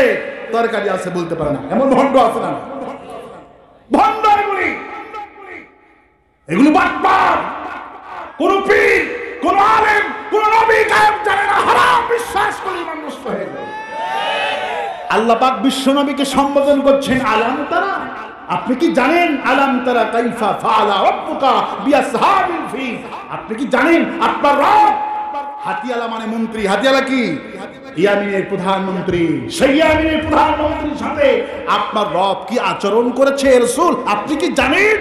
তরকারি আছে বলতে পারে না, এমন ভণ্ড আছে না? ভণ্ড এগুলো বাটপার। কোন পীর, কোন আলেম, কোন নবী গায়েব জানে না। হারাম বিশ্বাস করে ঈমান নষ্ট হয়ে যায়। আল্লাহ পাক বিশ্ব নবীকে সম্বোধন করছেন, আলাম তারা, আপনি কি জানেন? আলাম তারা কাইফা ফাআলা রাব্বুকা বিআসহাবিল ফিল, আপনি কি জানেন আপনার রব, হাতিয়ালা মানে মন্ত্রী, হাতিয়ালা কি? ইয়ামিনের প্রধানমন্ত্রী, সেই ইয়ামিনের প্রধানমন্ত্রীর সাথে আপনার রব কি আচরণ করেছে রাসূল, আপনি কি জানেন?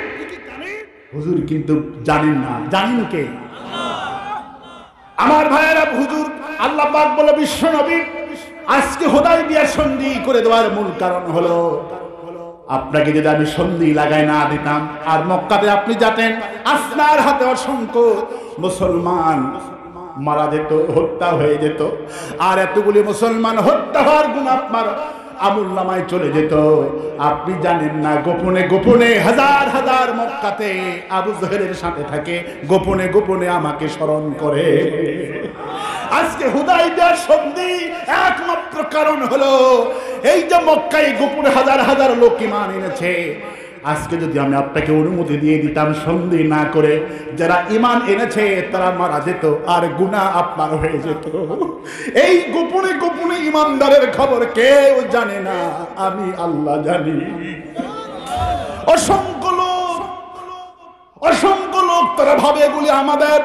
হুজুর কিন্তু জানেন না। জানেন কে? আমার ভাইয়েরা, হুজুর আল্লাহ পাক বলে বিশ্ব নবী আজকে হুদাইবিয়ার সন্ধি করে দেওয়ার মূল কারণ হলো, আপনাকে যদি আমি সন্ধি লাগাই না দিতাম, আর মক্কাতে আপনি জানেন আসনার হাতে অসংখ্য মুসলমান মারা যেত, হত্যা হয়ে যেত, আর এতগুলি মুসলমান হত্যা হওয়ার গুণ আপনার আমুলনামায় চলে যেত। আপনি জানেন না, গোপনে গোপনে হাজার হাজার মক্কাতে আবু জহেলের সাথে থাকে, গোপনে গোপনে আমাকে স্মরণ করে। আজকে হুদাইবিয়ার সন্ধি একমাত্র কারণ হলো এই যে মক্কায় গোপনে হাজার হাজার লোক ঈমান এনেছে। আজকে যদি আমি আপনাকে অনুমতি দিয়ে দিতাম সন্ধি না করে, যারা ঈমান এনেছে তারা মারা যেত আর গুনাহ আপনার হয়ে যেত। এই গোপনে গোপনে ঈমানদারের খবর কেউ জানে না, আমি আল্লাহ জানি। অসংখ্য লোক তারা ভাবে এগুলি আমাদের,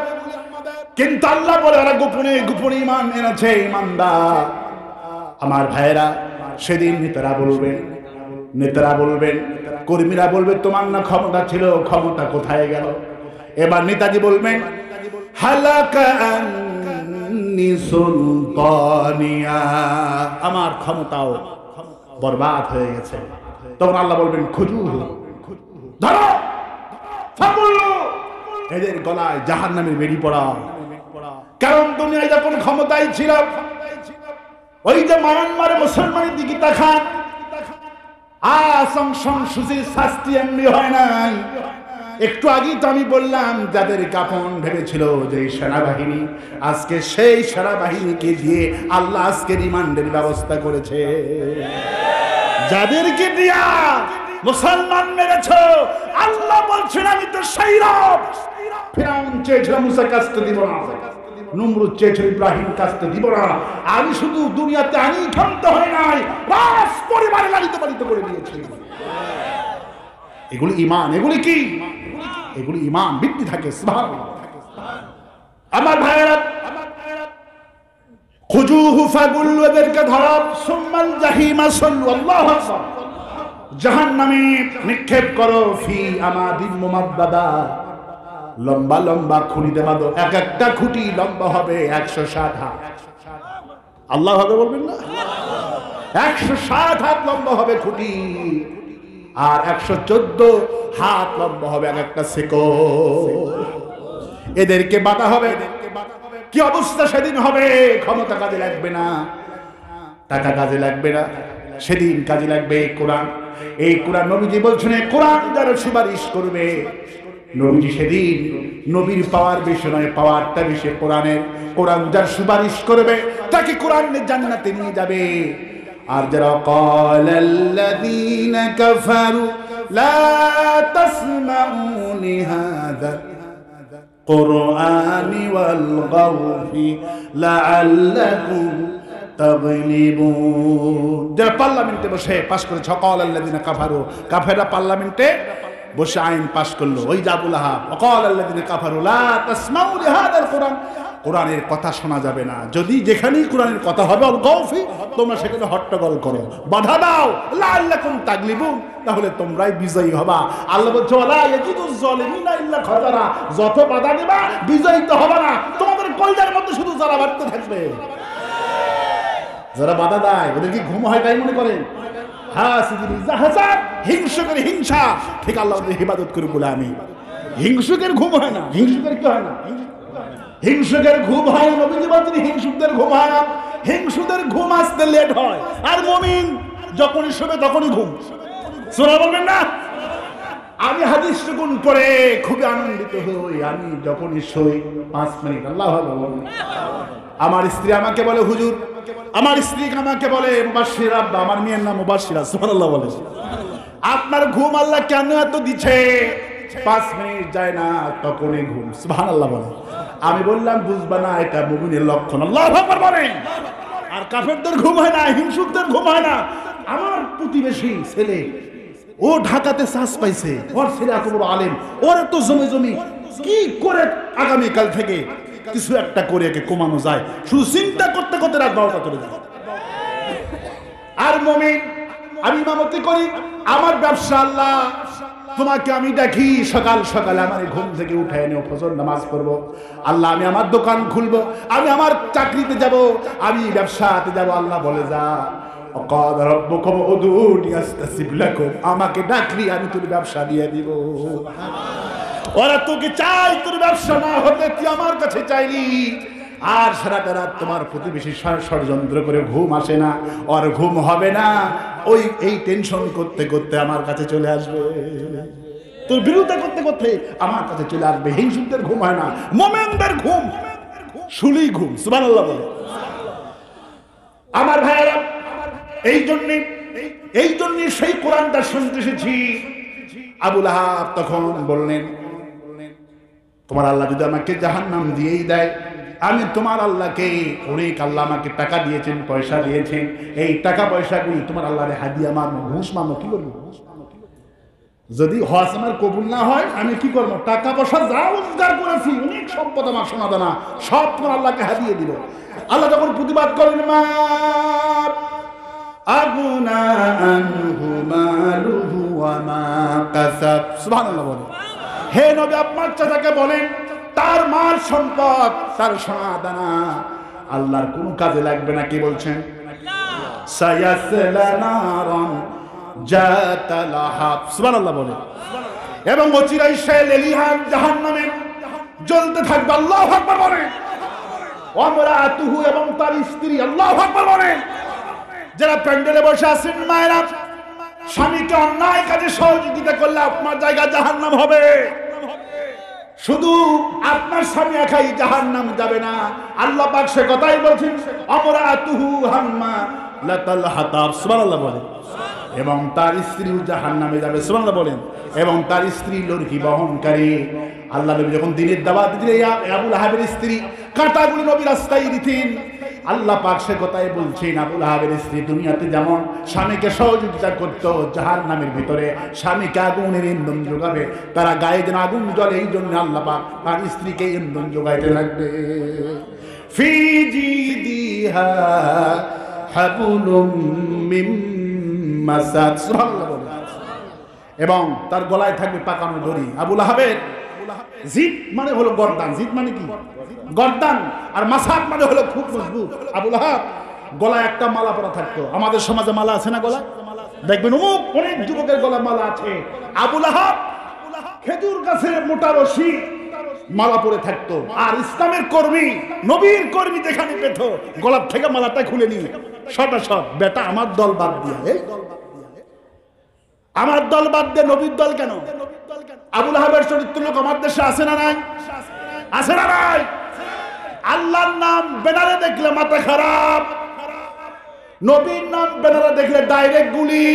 কিন্তু আল্লাহ বলে ওরা গোপনে গোপনে ঈমান এনেছে, ঈমানদার। আমার ভাইয়েরা, সেদিন নেতারা বলবেন, কর্মীরা বলবে তোমার না ক্ষমতা ছিল, ক্ষমতা কোথায় গেল? এবার নেতাজি বলবেন, হালাকা আন্নি সুলতানিয়া, আমার ক্ষমতাও বরবাদ হয়ে গেছে। তখন আল্লাহ বলবেন, খুজুহু, ধরো, ফাকুলু, এদের গলায় জাহান্নামের বেড়ি পড়াও। কারণ দুনিয়ায় যখন ক্ষমতায় ছিল, ওই যে মায়ানমারে মুসলমানের দিকে তাকান, শাস্তি এমনি হয় নাই। একটু আগেই তো আমি বললাম, যাদের কাফন ভেবেছিল যে সেনাবাহিনী, আজকে সেই সেনাবাহিনীকে দিয়ে আল্লাহ আজকে রিমান্ডের ব্যবস্থা করেছে। যাদেরকে দিয়া মুসলমান মেরেছ, আল্লাহ বলছেন আমি তো সেই রব। ফিরআউন চেয়েছিল মুসা কাস্তে দিব না, নমরুদ চেয়েছিল ইব্রাহিম কাস্তে দিব না, আমি শুধু দুনিয়াতে আমি ক্ষান্ত হয় নাই, রাস পরিবারে লালিত পালিত করে দিয়েছি। এগুলি ঈমান। এগুলি কি? এগুলি ঈমান বৃদ্ধি থাকে। সুবহানাল্লাহ। আমার ভাইয়েরা, খুজুহু ফাগুল্লু, এদেরকে ধরো, সুম্মাল জাহিমা সাল্লু, আল্লাহু আকবার, জাহান্নামে নিক্ষেপ করো, ফি আমাদিন মুমাদ্দাদা, লম্বা লম্বা খুঁটিতে বাঁধো, এক একটা খুঁটি লম্বা হবে 160 হাত। আল্লাহু আকবার বলবেন না? 160 হাত লম্বা হবে খুঁটি, আর 114 হাত লম্বা হবে এক একটা সেকল। এদেরকে বাঁধা হবে। কি অবস্থা সেদিন হবে? ক্ষমতা কাজে লাগবে না, টাকা কাজে লাগবে না, সেদিন কাজে লাগবে এই কোরআন। এই কোরআন নবীজি বলছেন, কোরআন যারা সুপারিশ করবে, নবীজি সেদিন নবীর পাওয়ার বেশি নয়, পাওয়ারটা বেশি কোরআনের। কোরআন যার সুপারিশ করবে তাকে কোরআনের জান্নাতে নিয়ে যাবে। আর যারা ক্বালাল্লাযীনা কাফারু লা তাসমাউ লিহাযা কুরআনি ওয়ালগাউ ফি লাআল্লাকুম তাগলিবুন, যারা পার্লামেন্টে বসে পাস করেছে, ক্বালাল্লাযীনা কাফারু, কাফেররা পার্লামেন্টে বসে আইন পাস করলো, ওই যে আবু লাহাব, ক্বালাল্লাযীনা কাফারু লা তাসমাউ লিহাযাল কুরআন, কোরআনের কথা শোনা যাবে না। যদি যেখানেই কোরআনের কথা হবে, আলগাউ ফি, তোমরা সেখানে হট্টগোল করো, বাধা দাও, লাআল্লাকুম তাগলিবুন, তাহলে তোমরাই বিজয়ী হবা। আল্লাহ বলছে, ওয়ালা ইয়াজিদুজ জালিমিনা ইল্লা খাযারা, যত বাধা দিবা বিজয়ী তো হবে না, তোমাদের কলজার মধ্যে শুধু জ্বালা বাড়তে থাকবে। যারা বাধা দেয় ওদের কি ঘুম হয় তাই মনে করেন? হিংসুকের হিংসা, ঠিক আল্লাহ ওদের হিফাজত করে বলে আমি, হিংসুকের ঘুম হয় না। হিংসুকের কি হয় না? হিংসুকের ঘুম হয় না। নবীজি বলছেন হিংসুকদের ঘুম হয় না, হিংসুদের ঘুম আসতে লেট হয়, আর মুমিন যখনই শোবে তখনই ঘুম। সুবহানাল্লাহ বলবেন না? আমি হাদিস টুকুন পড়ে খুবই আনন্দিত হই, আমি যখনই শোই 5 মিনিট আল্লাহু আকবার বলি। আমার স্ত্রী আমাকে বলে, হুজুর, আমার স্ত্রী আমাকে বলে, মুবাশশির আব্বা, আমার মেয়ের নাম মুবাশশিরা, সুবহানাল্লাহ বলে, আপনার ঘুম আল্লাহ কেন এত দিচ্ছে? 5 মিনিট যায় না তখনই ঘুম, সুবহানাল্লাহ বলে। আমি বললাম, বুঝবা না, এটা মুমিনের লক্ষণ, আল্লাহু আকবার বলেন। আর কাফেরদের ঘুম হয় না, হিংসুকদের ঘুম হয় না। আমার প্রতিবেশী ছেলে, ও ঢাকাতে চান্স পাইছে, ওর ছেলে এত বড় আলেম, ওর এত জমি জমি, কি করে আগামীকাল থেকে কিছু একটা করে একে কমানো যায়, শুধু চিন্তা করতে করতে রাত 12টা চলে যায়। আর মুমিন, আমি ইমামতি করি, আমার ব্যবসা, আল্লাহ তোমাকে আমি দেখি, সকাল সকালে আমার ঘুম থেকে উঠে এনে ফজর নামাজ পড়বো, আল্লাহ আমি আমার দোকান খুলবো, আমি আমার চাকরিতে যাব, আমি ব্যবসাতে যাব। আল্লাহ বলে, যা, ওয়াকাদ রাব্বুকুম উদউনি আস্তাজিব লাকুম, আমাকে ডাকলি আমি তোর ব্যবসা দিয়ে দিব। ওরা তোকে চাই, তোর ব্যবসা না হতে তুই আমার কাছে চাইলি। আর সারাটা রাত তোমার প্রতিবেশী ষড়যন্ত্র করে ঘুম আসে না, আর ঘুম হবে না, ওই এই টেনশন করতে করতে আমার কাছে চলে আসবে, তোর বিরোধিতা করতে করতে আমার কাছে চলে আসবে। হিংসুকদের ঘুম হয় না, মুমিনদের ঘুম সুলি ঘুম, সুবহানাল্লাহ বলে। আমার ভাইয়েরা, এই জন্য সেই কোরআনটা শুনতে এসেছি। আবু লাহাব তখন বললেন, তোমার আল্লাহ যদি আমাকে জাহান্নাম দিয়েই দেয়, আমি তোমার আল্লাহকে, অনেক আল্লাহ আমাকে টাকা দিয়েছেন, পয়সা দিয়েছেন, এই টাকা পয়সাগুলি তোমার আল্লাহরে হাদিয়া মারবো, ঘুষ মারবো, কি করবো? যদি হজ আমার কবুল না হয় আমি কি করবো? টাকা পয়সা যা রোজগার করেছি, অনেক সম্পদ আমার সোনা দানা, সব তোমার আল্লাহকে হাদিয়ে দিব। আল্লাহ যখন প্রতিবাদ করেন, মা আগুনা আনহু মালুহু ওয়া মা কাসাব, সুবহানাল্লাহ বলেন। হে নবী, আপনার চাচাকে বলেন, তার মাল সম্পদ, তার সোনা দানা আল্লাহর কোনো কাজে লাগবে না। কি বলছেন? সায়াসলা নারান জাতা লাহাব, সুবহানাল্লাহ বলেন। এবং অচিরাই সে লেলিহান জাহান্নামে জ্বলতে থাকবে, আল্লাহু আকবার বলেন। ওয়া মারাতুহু, এবং তার স্ত্রী, আল্লাহু আকবার বলেন। যারা প্যান্ডেলে বসে আছেন মায়েরা, স্বামীকে অন্যায় কাজে সহযোগিতা করলে আপনার জায়গা জাহান্নাম হবে। শুধু আপনার স্বামী একাই জাহান্নাম যাবে না, আল্লাহ পাক সে কথাই বলছেন, আমরাতুহু হাম্মা লাতাল হাতাব, সুবহানাল্লাহ বলেন। এবং তার স্ত্রীও জাহান্নামে যাবে, সুবহানাল্লাহ বলেন। এবং তার স্ত্রী লড়কি বহনকারী। আল্লাহ নবী যখন দিনের দাওয়াত দিলেন, আবু লাহাবের স্ত্রী কাঁটাগুলি নবী রাস্তায় দিতেন। আল্লাহ পাক সে কথাই বলছেন, আবু লাহাবের স্ত্রী দুনিয়াতে যেমন স্বামীকে সহযোগিতা করতো, জাহান্নামের ভিতরে স্বামীকে আগুনের ইন্ধন যোগাবে, তারা গায়ে যেন আগুন জ্বলে, এই জন্য আল্লাহ পাক তার স্ত্রীকে ইন্ধন যোগাইতে লাগবে। ফি জিদিহা হাবলুম মিন মাসাদ, সুবহানাল্লাহ। এবং তার গলায় থাকবে পাকানো দড়ি। আবু লাহাবের জিদ মানে হলো গর্দান, জিদ মানে কি? গর্দান। আর মাসাদ মানে হলো খুব মজবুত। আবু লাহাব গলায় একটা মালা পরা থাকতো। আমাদের সমাজে মালা আছে না গলা? দেখবেন অনেক যুবকের গলা মালা আছে। আবু লাহাব খেজুর গাছের মোটা রশি মালা পরে থাকতো। আর ইসলামের কর্মী, নবীর কর্মী যেখানে পেত, গলার থেকে মালাটা খুলে নিয়ে সব বেটা আমার দল বাদ দিয়ে, আমার দল বাদ দিয়ে নবীর দল কেন? আবু লাহাবের চরিত্র লোক আমার দেশে আছে না নাই? আছে না নাই? আল্লাহর নাম ব্যানারে দেখলে মাথা খারাপ, নবীর নাম ব্যানারে দেখলে ডাইরেক্ট গুলি।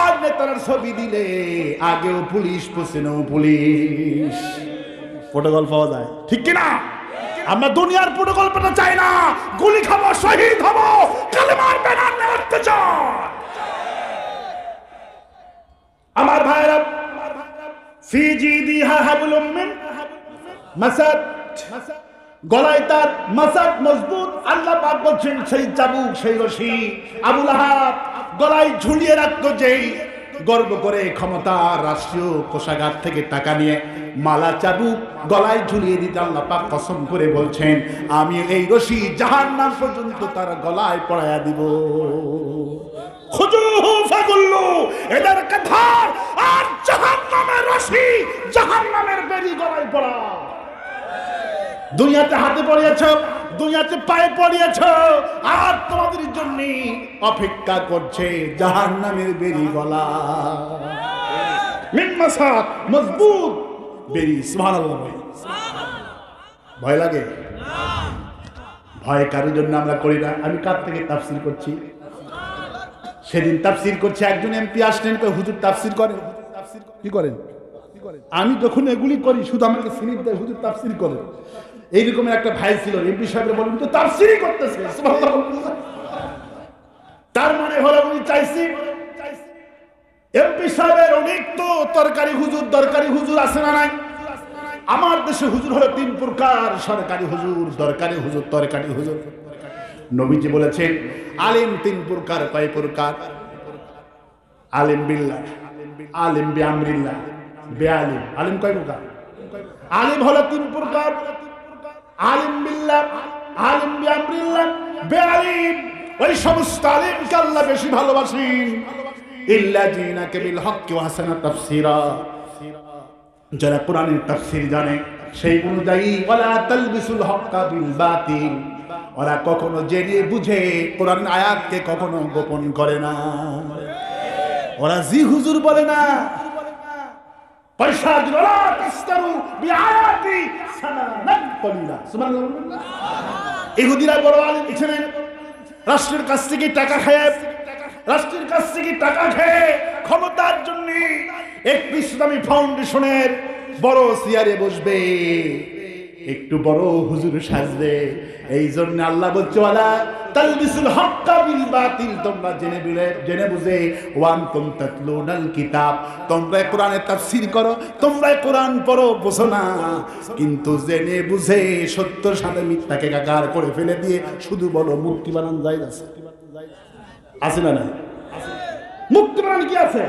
আর নেতার ছবি দিলে আগেও পুলিশ, পছনেও পুলিশ। প্রোটোকল পাওয়া যায়, ঠিক কিনা? আমরা দুনিয়ার প্রোটোকল পেতে চাই না। গুলি খাবো, শহীদ হবো, কালেমার ব্যানার নেওয়াতে চাই। আমার ভাইরা, ফি জিদিহা হাবলুম মিন মাসাদ, গলায় তার মাসাদ মজবুত। আল্লাহ পাক বলছেন সেই চাবুক, সেই রশি আবু লাহাব গলায় ঝুলিয়ে রাখতো, যেই গর্ব করে ক্ষমতার রাষ্ট্রীয় কোষাগার থেকে টাকা নিয়ে মালা চাবুক গলায় ঝুলিয়ে দিতে আল্লাহ পাক কসম করে বলছেন, আমি এই রশি জাহান্নাম পর্যন্ত তার গলায় পরায়া দিব। খুজুহু ফাগুল্লু, এদেরকে ধর আর জাহান্নামের রশি, জাহান্নামের বেড়ি গলায় পড়া। দুনিয়াতে হাতে পড়িয়েছ, দুনিয়াতে পায়ে পড়িয়েছ, আর তোমাদের জন্য অপেক্ষা করছে জাহান্নামের বেড়ি গলা। মিন মাসাদ, মজবুত বেড়ি। সুবহানাল্লাহ। ভয় লাগে? ভয় কারোর জন্য আমরা করি না। আমি কার থেকে তাফসীর করছি? সেদিন তাফসীর করছে, একজন এমপি আসলেন, হুজুর তাফসীর করেন। কি করেন? আমি যখন এগুলি করি শুধু আমাকে স্লিপ দেয়, হুজুর তাফসীর করেন। এইরকম একটা ভাই ছিল, এমপি সাহেব বলেন তো তাফসীরই করতেছে। তার মানে হলো উনি চাইছি এমপি সাহেবের অনেক তো তরকারি হুজুর, দরকারি হুজুর আছে না নাই? আমার দেশে হুজুর হলো তিন প্রকার, সরকারি হুজুর, দরকারি হুজুর, তরকারি হুজুর। নবীজি বলেছেন আলিম তিন প্রকার। কয় প্রকার? আলিম বিল্লাহ, আলিম বিআমরিল্লাহ, বেআলিম। আলিম কয় প্রকার? আলিম হলো তিন প্রকার, আলিম বিল্লাহ, আলিম বিআমরিল্লাহ, বেআলিম। ওই সমস্ত আলিমকে আল্লাহ বেশি ভালোবাসেন। ইল্লা জিনাকা বিল হক ওয়া হাসানা তাফসীরা, যারা কোরআনের তাফসীর জানে সেই অনুযায়ী, ওয়ালা তালবিসুল হক্কা বিল বাতিল, ওরা কখনো জেনে বুঝে কোরআন আয়াতকে কখনো গোপন করে না। ওরা জি হুজুর বলে না, পয়সা দিল না তাস্তারু বিআয়াতি সানানান কলিলা। সুবহানাল্লাহ। ইহুদিরা বড় আলেম ছিলেন, রাষ্ট্রের কাছ থেকে টাকা খায়, রাষ্ট্রের কাছ থেকে টাকা খেয়ে ক্ষমতার জন্য একটু ইসলামী ফাউন্ডেশনের বড় চেয়ারে বসবে, একটু বড় হুজুর সাজবে। এই জন্য আল্লাহ বলছে ওয়ালা তালবিসুল হক্কা বিল বাতিল, তোমরা জেনে বুঝে ওয়ান্তুম তাতলুনাল কিতাব, তোমরা কোরআনের তাফসীর করো, তোমরা কোরআন পড়ো, বোঝো না, কিন্তু জেনে বুঝে সত্যর সাথে মিথ্যাকে একাকার করে ফেলে দিয়ে শুধু বলো মুক্তি বানান যায় আছে। আছে না? নাই? মুক্তি বানান কি আছে?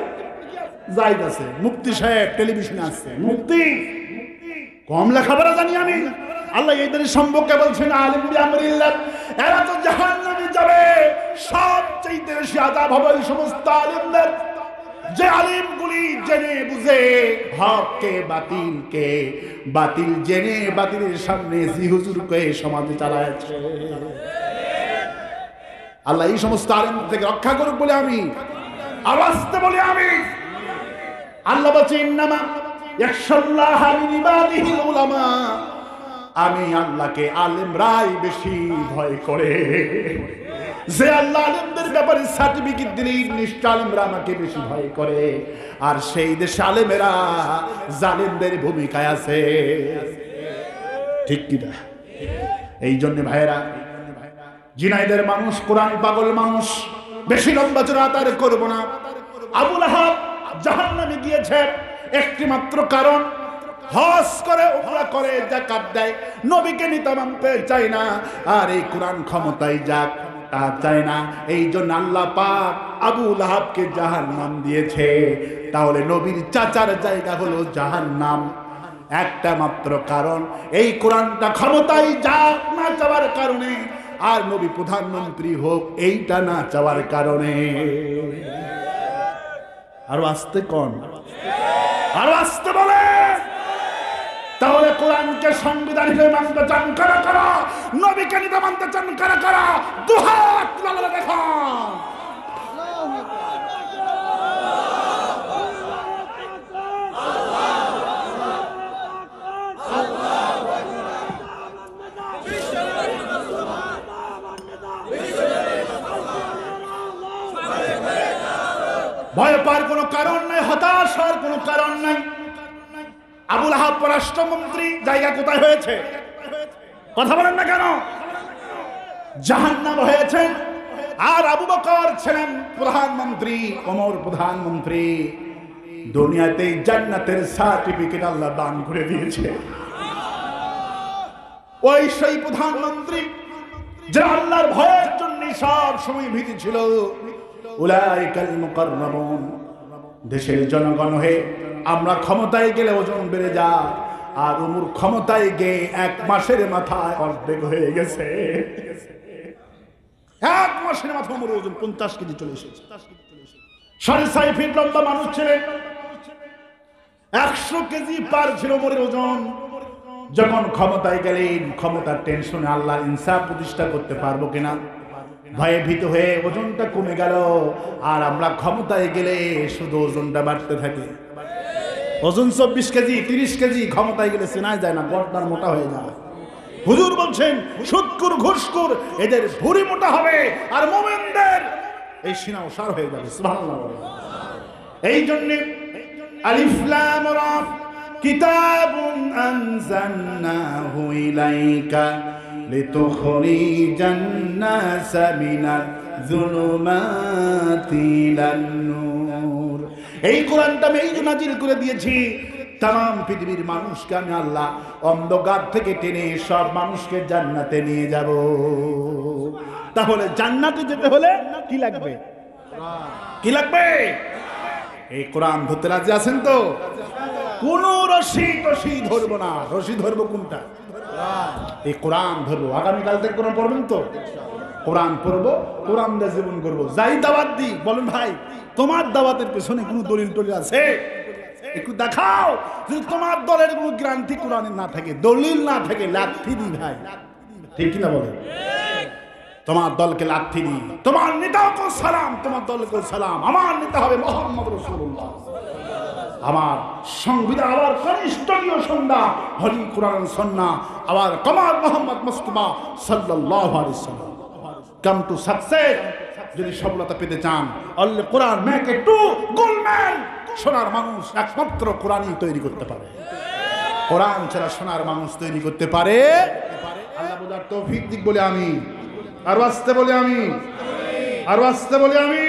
জায়েজ আছে। মুক্তি সাহেব টেলিভিশনে আসছে, মুক্তি কম লেখাপড়া জানি আমি। আল্লাহ এদের সম্পর্কে বলছেন আলিম বিআমরিল্লাহ, এরা তো জাহান্নামে যাবে। সবচেয়ে বেশি আযাব হবে এই সমস্ত আলিমদের, যে আলিমগুলি জেনে বুঝে হককে বাতিলকে, বাতিল জেনে বাতিলের সামনে জি হুজুরকে সমাজে চালাচ্ছে। আল্লাহ এই সমস্ত আলিম থেকে রক্ষা করুক বলে আমি আওয়াজতে বলি আমি। আল্লাহ বলছেন ইন্নামা ইয়াখশাল্লাহ মিন ইবাদিহিল উলামা, আমি আল্লাহকে আলেমরাই বেশি ভয় করে। যে আল্লাহ আলেমদের ব্যাপারে সার্টিফিকেট দিলেন, নিশ্চয় আলেমরা আমাকে বেশি ভয় করে। আর সেই দেশে আলেমেরা জালেমদের ভূমিকায় আছে, ঠিক কি না? এই জন্য ভাইরা, জিনাইদের মানুষ কোরআন পাগল মানুষ, বেশি লম্বা চড়া তার করবো না। আবু লাহাব জাহান্নামে গিয়েছে একটি মাত্র কারণ, হজ করে উমরা করে যাকাত দেয়, নবীকে নিতে মানতে চায় না, আর এই কোরআন ক্ষমতায় যাক তা চায় না। এই জন্য আল্লাহ পাক আবু লাহাবকে জাহান্নাম দিয়েছে। তাহলে নবীর চাচার জায়গা হলো জাহান্নাম। একটা মাত্র কারণ, এই কোরআনটা ক্ষমতায় যাক না চাওয়ার কারণে, আর নবী প্রধানমন্ত্রী হোক এইটা না চাওয়ার কারণে। আর আসতে কোন আর আসতে বলে। তাহলে কোরআনকে সংবিধান হিসেবে মানতে চান কারা কারা? নবীকে নিতে মানতে চান কারা কারা? দুহাত তুলে দেখান। ভয় পাওয়ার কোনো কারণ নাই, হতাশ হওয়ার কোনো কারণ নাই। আবু লাহাব পররাষ্ট্রমন্ত্রী, জায়গা কোথায় হয়েছে? কথা বলেন না কেন? জাহান্নাম হয়েছেন। আর আবু বকর ছিলেন প্রধানমন্ত্রী, ওমর প্রধানমন্ত্রী। দুনিয়াতে জান্নাতের সার্টিফিকেট আল্লাহ দান করে দিয়েছে। ওই সেই প্রধানমন্ত্রী যে আল্লাহর ভয়ের জন্য সব সময় ভীতি ছিল। উলাইকাল মুকাররাবুন। দেশের জনগণ হয়ে আমরা ক্ষমতায় গেলে ওজন বেড়ে যায়, আর উমর ক্ষমতায় গিয়ে 1 মাসের মাথায় অর্ধেক হয়ে গেছে। 1 মাসের মাথায় উমর ওজন 50 কেজি চলে এসেছে। 6.5 ফিট লম্বা মানুষ ছিলেন, 100 কেজি পার ছিল উমরের ওজন। যখন ক্ষমতায় গেলেন, ক্ষমতার টেনশনে আল্লাহর ইনসাফ প্রতিষ্ঠা করতে পারবো কিনা ভয়ে ভীত হয়ে ওজনটা কমে গেল। আর আমরা ক্ষমতায় গেলে শুধু ওজনটা বাড়তে থাকে। ওজন 24 কেজি 30 কেজি, ক্ষমতায় গেলে চেনা যায় না, গর্দান মোটা হয়ে যায়। হুজুর বলছেন সুদকুর ঘুষকুর এদের ভুঁড়ি মোটা হবে, আর মুমিনদের এই সিনা ওসার হয়ে যাবে। সুবহানাল্লাহ। এই জন্য আলিফ লাম রা কিতাবুন আনজালনাহু ইলাইকা লিতুখরিজান নাসা মিনাজ যুলুমাতি ইলান নূর। এই কোরআনটা আমি এই জন্য নাজিল করে দিয়েছি, তাম পৃথিবীর মানুষকে আমি আল্লাহ অন্ধকার থেকে টেনে সব মানুষকে জান্নাতে নিয়ে যাব। তাহলে জান্নাতে যেতে হলে কি লাগবে? কি লাগবে? এই কোরআন ধরতে রাজি আছেন তো? কোন রশি টশি ধরবো না। রশি ধরবো কোনটা? এই কোরআন ধরবো। আগামীকাল থেকে কোরআন পড়বেন তো? কোরআন পড়বো, কোরআন দিয়ে জীবন করবো। যাই দাওয়াত দিই বলেন ভাই তোমার দাওয়াতের পেছনে কোনো দলিল টলিল আছে? একটু দেখাও। যদি তোমার দলের কোনো গ্রান্থি কোরআনে না থাকে, দলিল না থাকে, লাঠি দিই ভাই। ঠিক কিনা বলে? তোমার দলকে লাঠি দিই। তোমার নেতাকে সালাম, তোমার দলকে সালাম। আমার নেতা হবে মুহাম্মদ রাসূলুল্লাহ। আমার সংবিধান, আমার কনিষ্ঠনীয় সন্ধ্যা হলি কোরআন সুন্নাহ, আমার কমাল মুহাম্মদ মুস্তাফা সাল্লাল্লাহু আলাইহি ওয়াসাল্লাম। Come to success. যদি সফলতা পেতে চান, only Quran make it to gold man. সোনার মানুষ একমাত্র কোরআনই তৈরি করতে পারে। কোরআন ছাড়া সোনার মানুষ তৈরি করতে পারে। আল্লাহ বুঝার তৌফিক দিক বলে আমি, আর আসতে বলে আমি, আর আসতে বলে আমি।